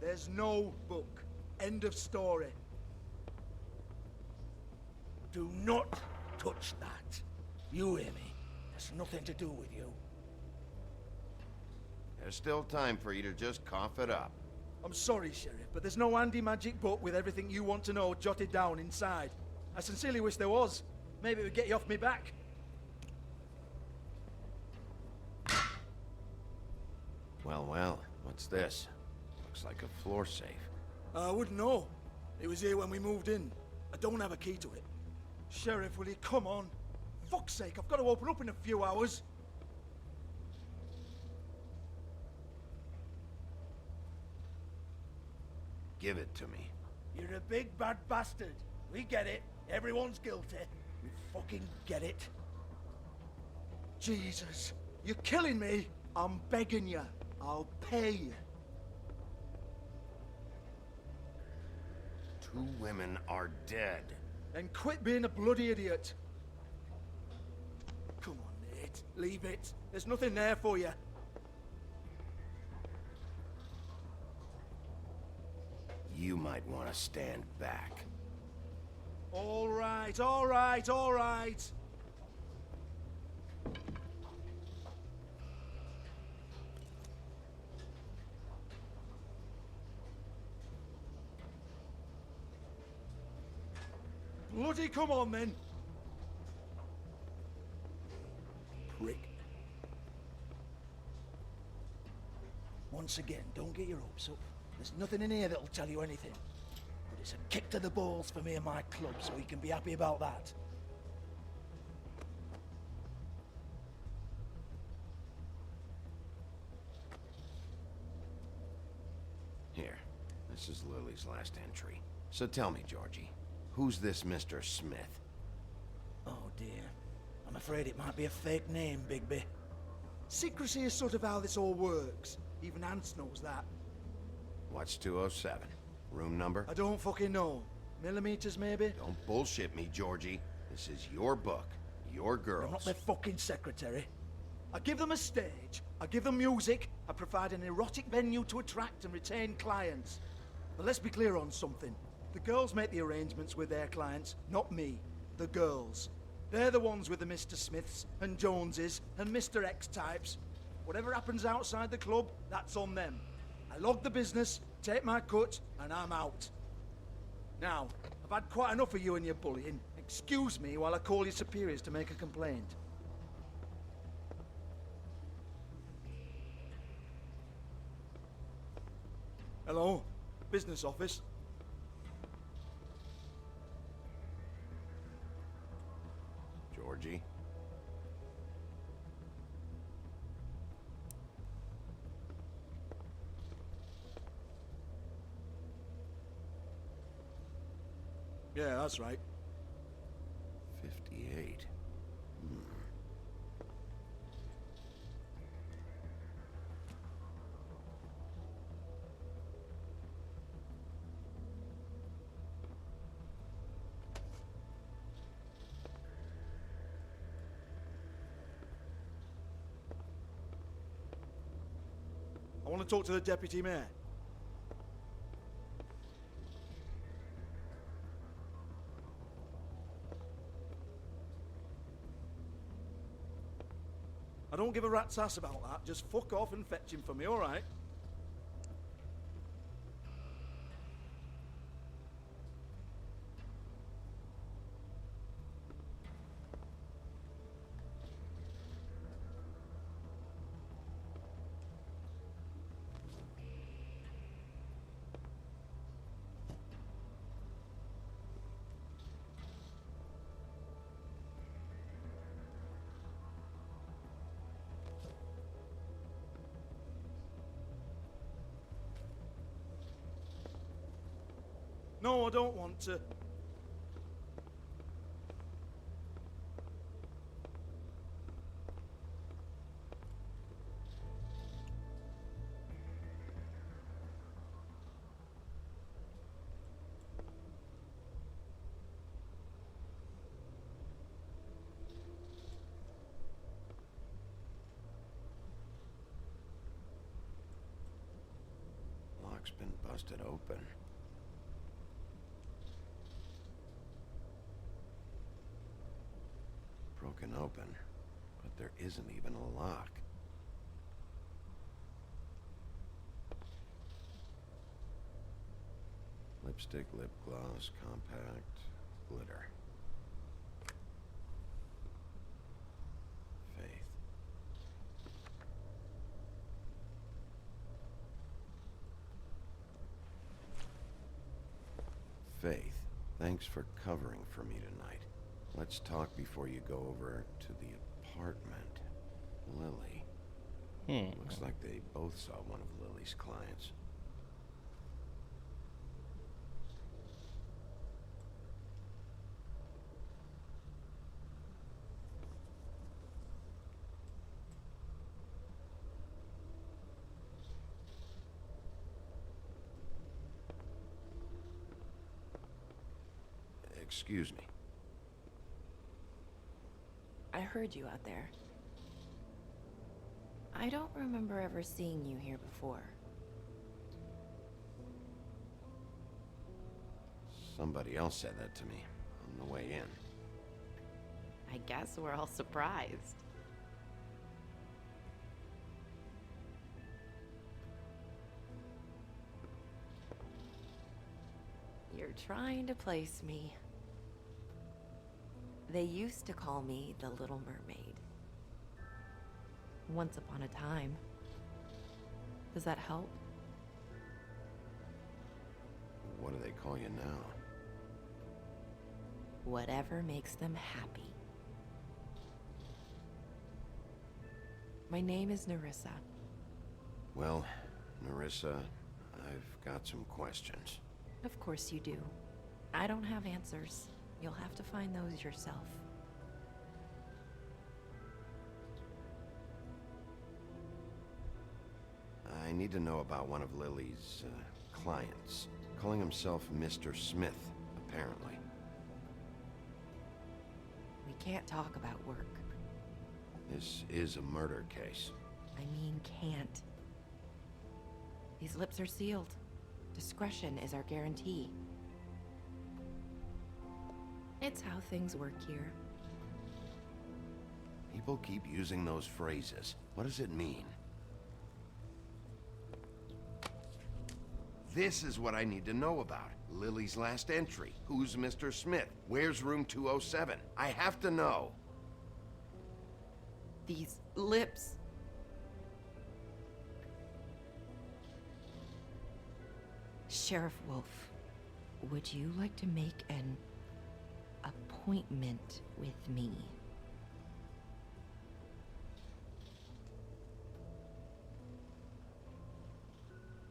There's no book. End of story. Do not touch that. You hear me? There's nothing to do with you. There's still time for you to just cough it up. I'm sorry, Sheriff, but there's no handy magic book with everything you want to know jotted down inside. I sincerely wish there was. Maybe it would get you off me back. Well, well, what's this? Looks like a floor safe. I wouldn't know. It was here when we moved in. I don't have a key to it. Sheriff, will you come on? fuck's sake, I've got to open up in a few hours. Give it to me. You're a big bad bastard. We get it. Everyone's guilty. We fucking get it. Jesus, you're killing me. I'm begging you. I'll pay you. 2 women are dead. Then quit being a bloody idiot. Come on, Nate. Leave it. There's nothing there for you. You might want to stand back. All right, all right, all right. Bloody come on then. Prick. Once again, don't get your hopes up. There's nothing in here that'll tell you anything. But it's a kick to the balls for me and my club, so you can be happy about that. Here, this is Lily's last entry. So tell me, Georgie, who's this Mr. Smith? Oh dear. I'm afraid it might be a fake name, Bigby. Secrecy is sort of how this all works. Even Ants knows that. What's 207? Room number? I don't fucking know. Millimeters, maybe? Don't bullshit me, Georgie. This is your book. Your girls. I'm not their fucking secretary. I give them a stage, I give them music, I provide an erotic venue to attract and retain clients. But let's be clear on something. The girls make the arrangements with their clients, not me. The girls. They're the ones with the Mr. Smiths and Joneses and Mr. X types. Whatever happens outside the club, that's on them. I log the business, take my cut, and I'm out. Now, I've had quite enough of you and your bullying. Excuse me while I call your superiors to make a complaint. Hello? Business office? Georgie? Yeah, that's right. 58. I want to talk to the deputy mayor. I don't give a rat's ass about that. Just fuck off and fetch him for me, all right? No, I don't want to. Lock's been busted open. Broken open, but there isn't even a lock. Lipstick, lip gloss, compact, glitter. Faith. Faith, thanks for covering for me tonight. Let's talk before you go over to the apartment. Lily. Looks like they both saw one of Lily's clients. Excuse me. I heard you out there. I don't remember ever seeing you here before. Somebody else said that to me on the way in. I guess we're all surprised. You're trying to place me. They used to call me the Little Mermaid. Once upon a time. Does that help? What do they call you now? Whatever makes them happy. My name is Nerissa. Well, Nerissa, I've got some questions. Of course you do. I don't have answers. You'll have to find those yourself. I need to know about one of Lily's clients, calling himself Mr. Smith, apparently. We can't talk about work. This is a murder case. I mean, can't. These lips are sealed. Discretion is our guarantee. It's how things work here. People keep using those phrases. What does it mean? This is what I need to know about. Lily's last entry. Who's Mr. Smith? Where's room 207? I have to know. These lips. Sheriff Wolf, would you like to make an appointment with me?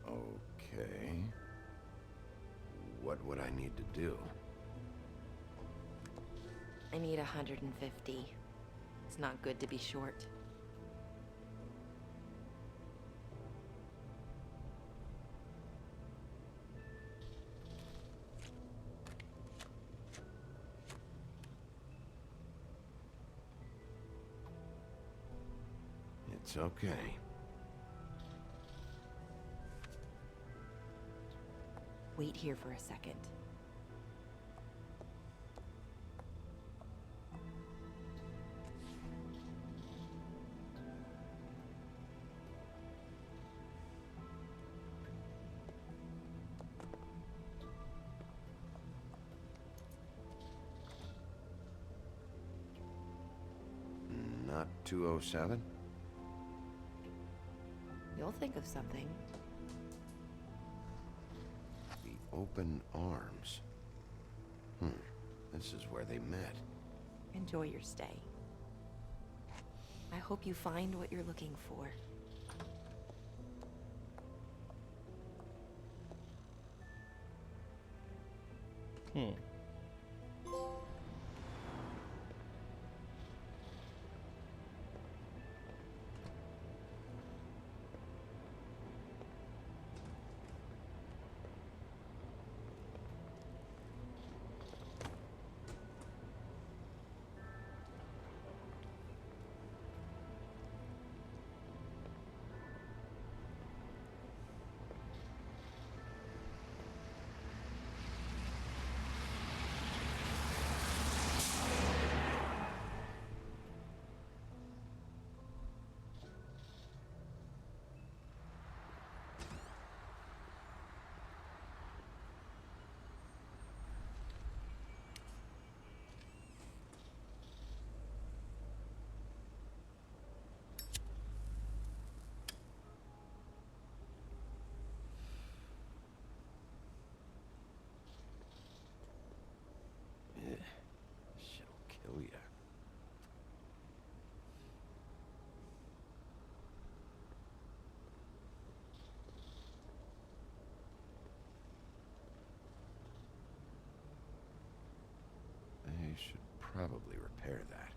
Okay. What would I need to do? I need 150. It's not good to be short. It's okay. Wait here for a second. Not 207? You'll think of something. The open arms. This is where they met. Enjoy your stay. I hope you find what you're looking for. should probably repair that.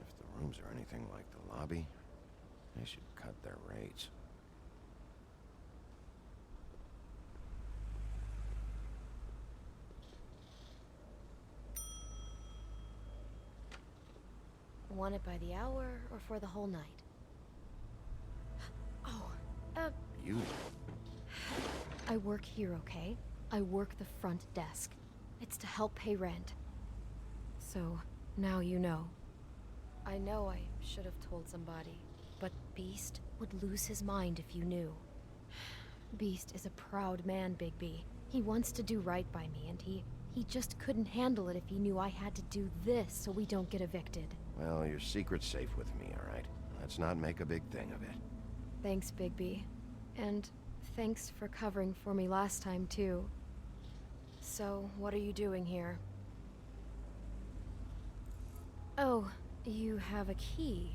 If the rooms are anything like the lobby, they should cut their rates. Want it by the hour or for the whole night? Oh, You? I work here, okay? I work the front desk. It's to help pay rent. So, now you know. I know I should have told somebody, but Beast would lose his mind if you knew. Beast is a proud man, Bigby. He wants to do right by me, and he just couldn't handle it if he knew I had to do this so we don't get evicted. Well, your secret's safe with me, all right? Let's not make a big thing of it. Thanks, Bigby. And thanks for covering for me last time, too. So, what are you doing here? Oh, you have a key.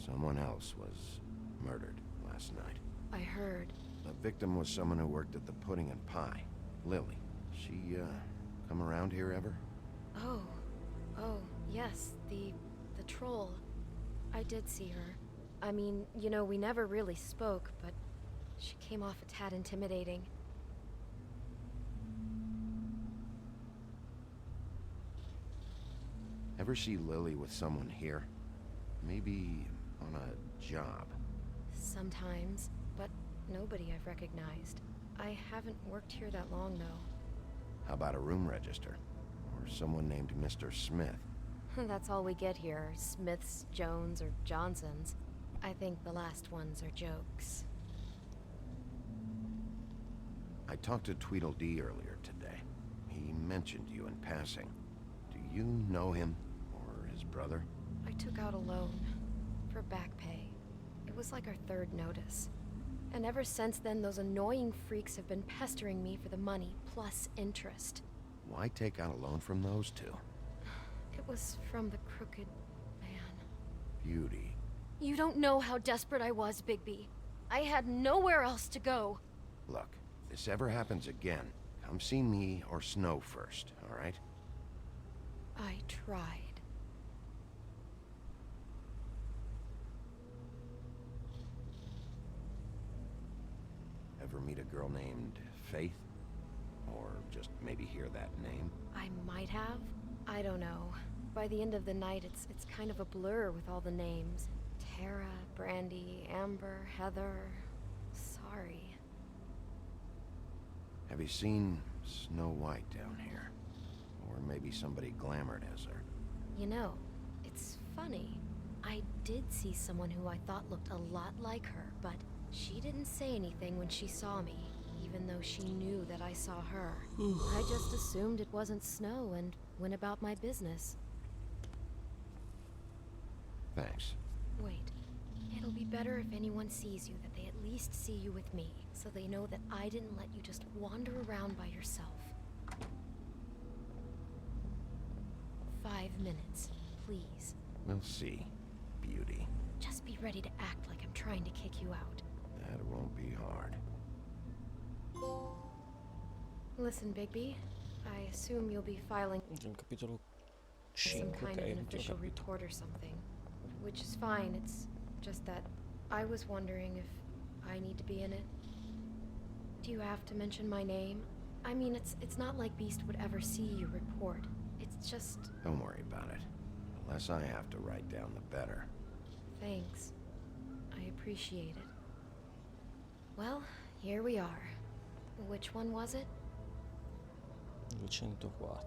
Someone else was murdered last night. I heard. The victim was someone who worked at the Pudding and Pie. Lily. She, come around here ever? Oh, yes, the troll. I did see her. I mean, you know, we never really spoke, but she came off a tad intimidating. Ever see Lily with someone here? Maybe on a job. Sometimes, but nobody I've recognized. I haven't worked here that long, though. How about a room register? Or someone named Mr. Smith? That's all we get here, Smiths, Jones, or Johnsons. I think the last ones are jokes. I talked to Tweedledee earlier today. He mentioned you in passing. Do you know him? Or his brother? I took out a loan. For back pay. It was like our third notice. And ever since then, those annoying freaks have been pestering me for the money, plus interest. Why take out a loan from those two? It was from the crooked man. Beauty. You don't know how desperate I was, Bigby. I had nowhere else to go. Look, if this ever happens again, come see me or Snow first, all right? I tried. Ever meet a girl named Faith? Or just maybe hear that name? I might have. I don't know. By the end of the night, it's kind of a blur with all the names. Tara, Brandy, Amber, Heather. Sorry. Have you seen Snow White down here? Or maybe somebody glamored as her? You know, it's funny. I did see someone who I thought looked a lot like her, but she didn't say anything when she saw me, even though she knew that I saw her. I just assumed it wasn't Snow and went about my business. Thanks. Wait. It'll be better if anyone sees you that they at least see you with me, so they know that I didn't let you just wander around by yourself. 5 minutes, please. We'll see, Beauty. Just be ready to act like I'm trying to kick you out. That won't be hard. Listen, Bigby. I assume you'll be filing capitolo some 5, kind of an ok, official report or something. Which is fine, it's just that I was wondering if I need to be in it. Do you have to mention my name? I mean, it's not like Beast would ever see your report. It's just... Don't worry about it. The less I have to write down, the better. Thanks. I appreciate it. Well, here we are. Which one was it? 204.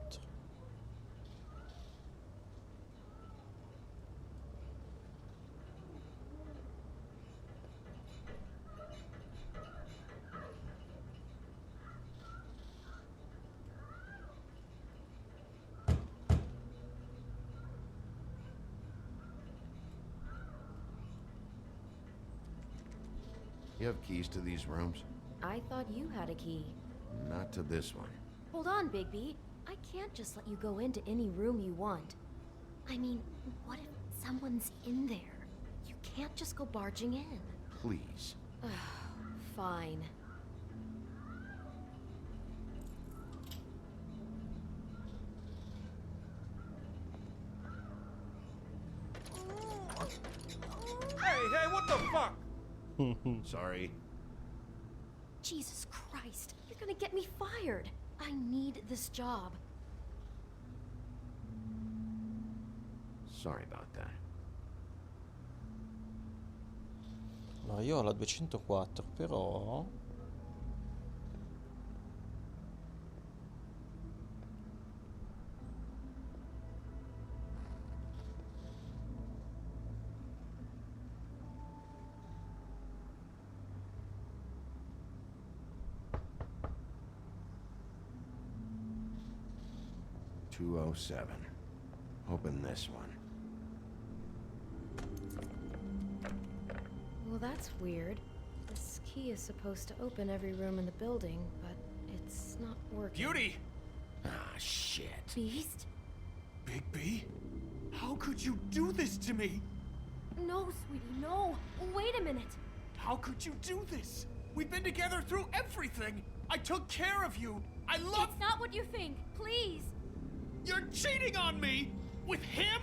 You have keys to these rooms? I thought you had a key. Not to this one. Hold on, Bigby. I can't just let you go into any room you want. I mean, what if someone's in there? You can't just go barging in. Please. Fine. fuck! Sorry. Jesus Christ, you're gonna get me fired. I need this job. Sorry about that. Allora io ho la 204, però... .207. Open this one. Well, that's weird. This key is supposed to open every room in the building, but it's not working. Beauty! Ah, shit. Beast? Big B? How could you do this to me? No, sweetie, no. Wait a minute. How could you do this? We've been together through everything. I took care of you. I love... It's not what you think. Please. You're cheating on me! With him?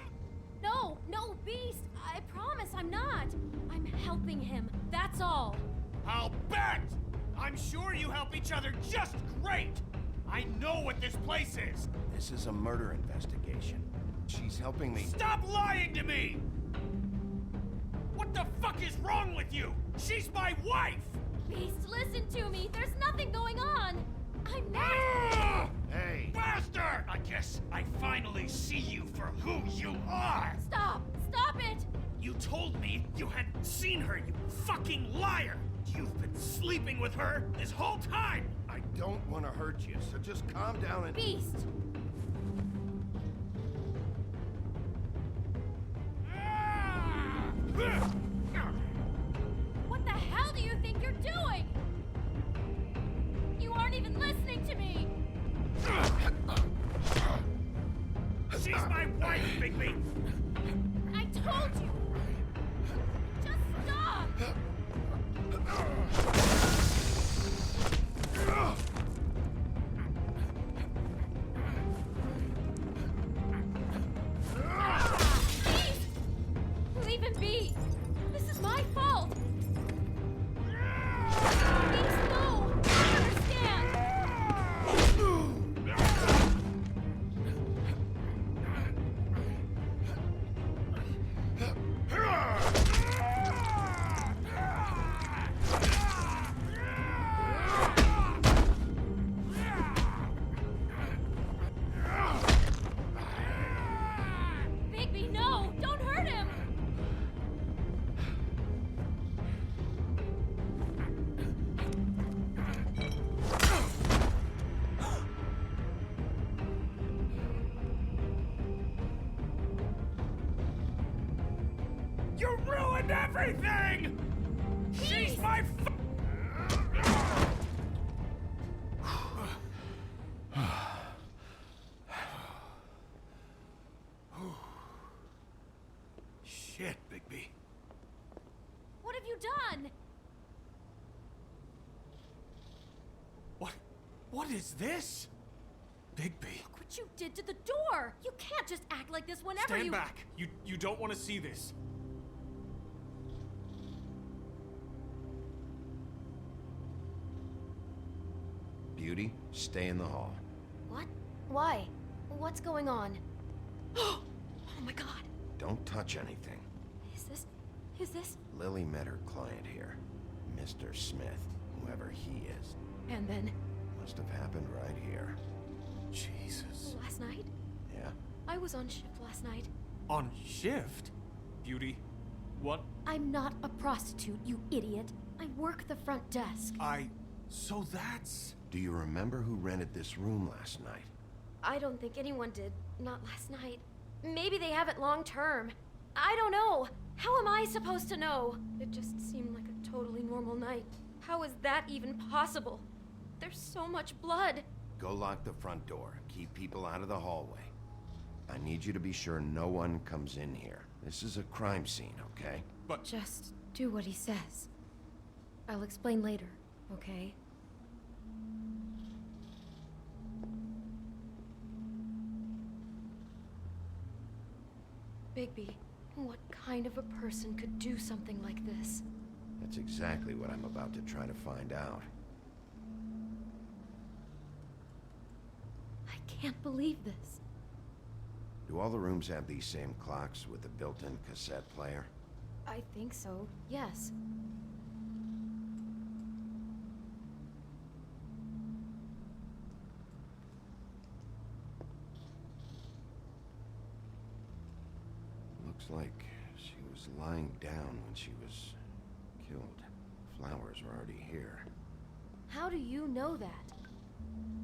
No, no, Beast. I promise I'm not. I'm helping him. That's all. I'll bet! I'm sure you help each other just great! I know what this place is! This is a murder investigation. She's helping me. Stop lying to me! What the fuck is wrong with you? She's my wife! Beast, listen to me. There's nothing going on. I'm not... Ah! Hey! Bastard! I guess I finally see you for who you are! Stop! Stop it! You told me you hadn't seen her, you fucking liar! You've been sleeping with her this whole time! I don't want to hurt you, so just calm down and... Beast! What the hell do you think you're doing? You aren't even listening to me! She's my wife, Bigby! I told you! Just stop! Beast! Leave him be! This is my fault! Beast, no! I understand! Bigby, no! Don't hurt him! You ruined everything! She's my Shit, Bigby. What have you done? What is this? Bigby. Look what you did to the door! You can't just act like this whenever Stand you- back. You don't want to see this. Beauty, stay in the hall. What? Why? What's going on? Oh my god. Don't touch anything. Is this? Lily met her client here. Mr. Smith, whoever he is. And then? Must have happened right here. Jesus. Last night? Yeah? I was on shift last night. On shift? Beauty, what? I'm not a prostitute, you idiot. I work the front desk. So that's... Do you remember who rented this room last night? I don't think anyone did. Not last night. Maybe they have it long term. I don't know. How am I supposed to know? It just seemed like a totally normal night. How is that even possible? There's so much blood. Go lock the front door. Keep people out of the hallway. I need you to be sure no one comes in here. This is a crime scene, okay? But... Just do what he says. I'll explain later, okay? Bigby, What kind of a person could do something like this? That's exactly what I'm about to try to find out. I can't believe this. Do all the rooms have these same clocks with the built-in cassette player? I think so, yes. Looks like she was lying down when she was killed. Flowers were already here. How do you know that?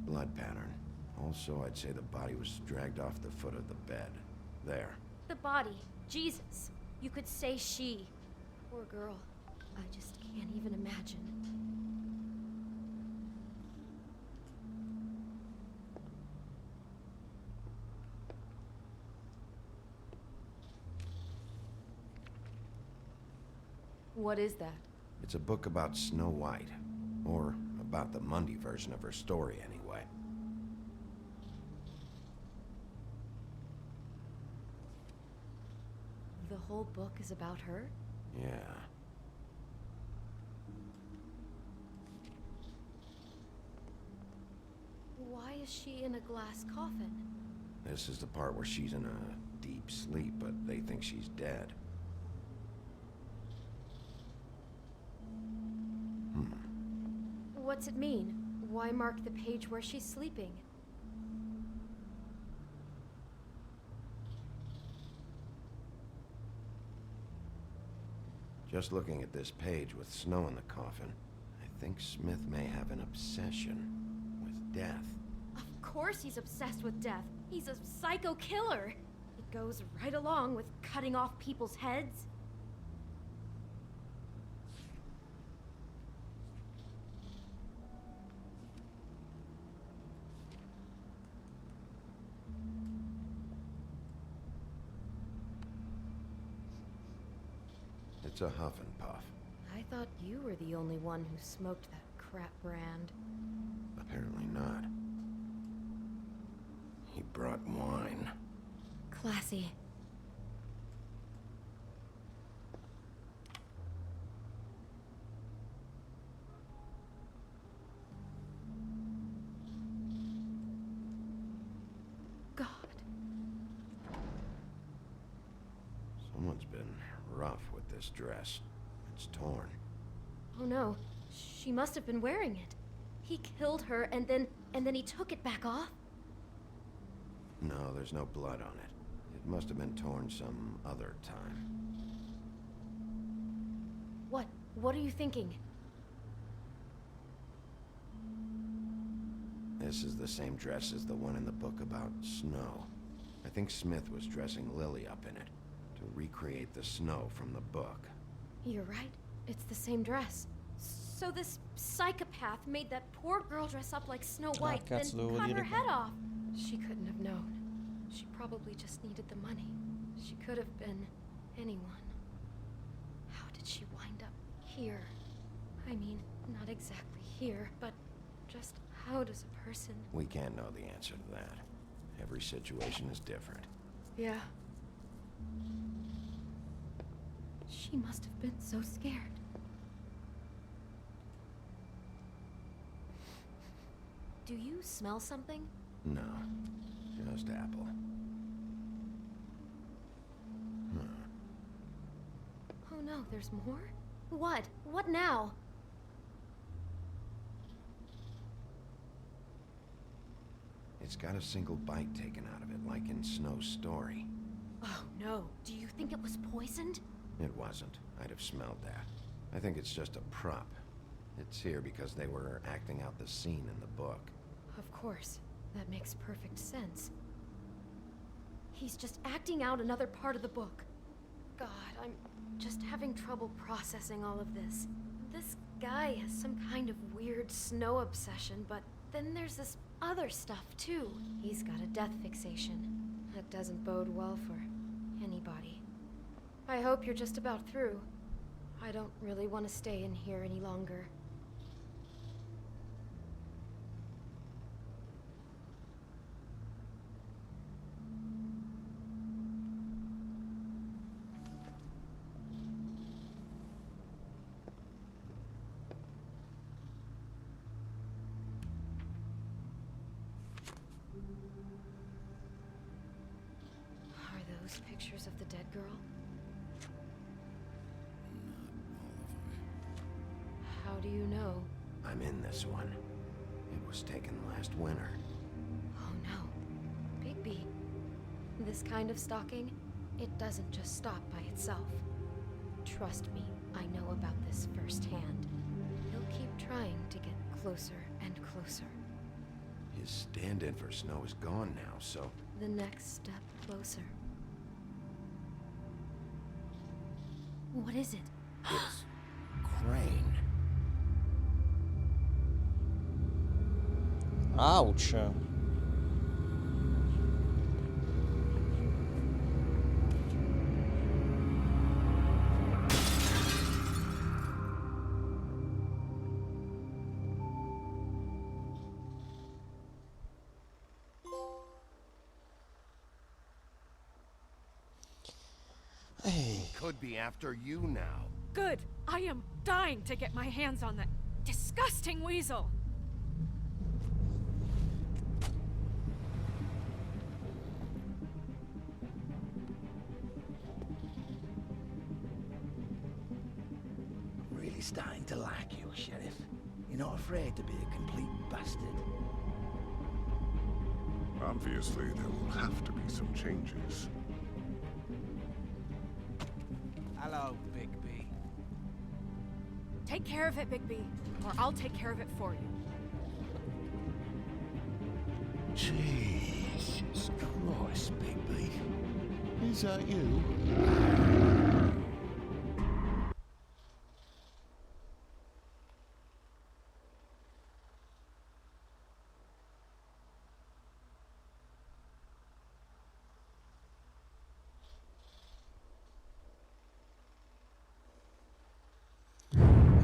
Blood pattern. Also, I'd say the body was dragged off the foot of the bed. There. The body. Jesus. You could say she. Poor girl. I just can't even imagine. What is that? It's a book about Snow White. Or about the Mundy version of her story, anyway. The whole book is about her? Yeah. Why is she in a glass coffin? This is the part where she's in a deep sleep, but they think she's dead. What's it mean? Why mark the page where she's sleeping? Just looking at this page with snow in the coffin, I think Smith may have an obsession with death. Of course he's obsessed with death. He's a psycho killer. It goes right along with cutting off people's heads. It's a huff and puff. I thought you were the only one who smoked that crap brand. Apparently not. He brought wine. Classy. God. Someone's been rough with this dress. It's torn. Oh no, she must have been wearing it. He killed her and then he took it back off? No, there's no blood on it. It must have been torn some other time. What are you thinking? This is the same dress as the one in the book about snow. I think Smith was dressing Lily up in it to recreate the snow from the book. You're right. It's the same dress. So this psychopath made that poor girl dress up like Snow White, then cut her head off. She couldn't have known. She probably just needed the money. She could have been anyone. How did she wind up here? I mean, not exactly here, but just how does a person... We can't know the answer to that. Every situation is different. Yeah. She must have been so scared. Do you smell something? No, just apple. Oh no, there's more? What? What now? It's got a single bite taken out of it, like in Snow's story. Oh no, do you think it was poisoned? It wasn't. I'd have smelled that. I think it's just a prop. It's here because they were acting out the scene in the book. Of course. That makes perfect sense. He's just acting out another part of the book. God, I'm just having trouble processing all of this. This guy has some kind of weird snow obsession, but then there's this other stuff too. He's got a death fixation. That doesn't bode well for anybody. I hope you're just about through. I don't really want to stay in here any longer. those pictures of the dead girl? How do you know? I'm in this one. It was taken last winter. Oh no. Bigby. This kind of stalking, it doesn't just stop by itself. Trust me, I know about this firsthand. He'll keep trying to get closer and closer. His stand-in for Snow is gone now, so... The next step closer. What is it? It's... Crane. Ouch. Could be after you now. Good. I am dying to get my hands on that disgusting weasel. Really starting to like you, Sheriff. You're not afraid to be a complete bastard. Obviously, there will have to be some changes. Hello, Bigby. Take care of it, Bigby, or I'll take care of it for you. Jesus Christ, Bigby. Is that you?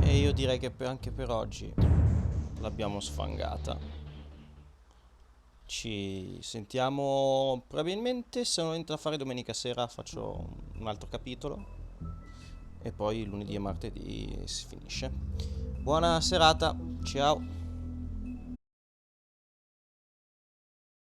E io direi che anche per oggi l'abbiamo sfangata. Ci sentiamo probabilmente, se non entro a fare domenica sera faccio un altro capitolo e poi lunedì e martedì si finisce. Buona serata, ciao.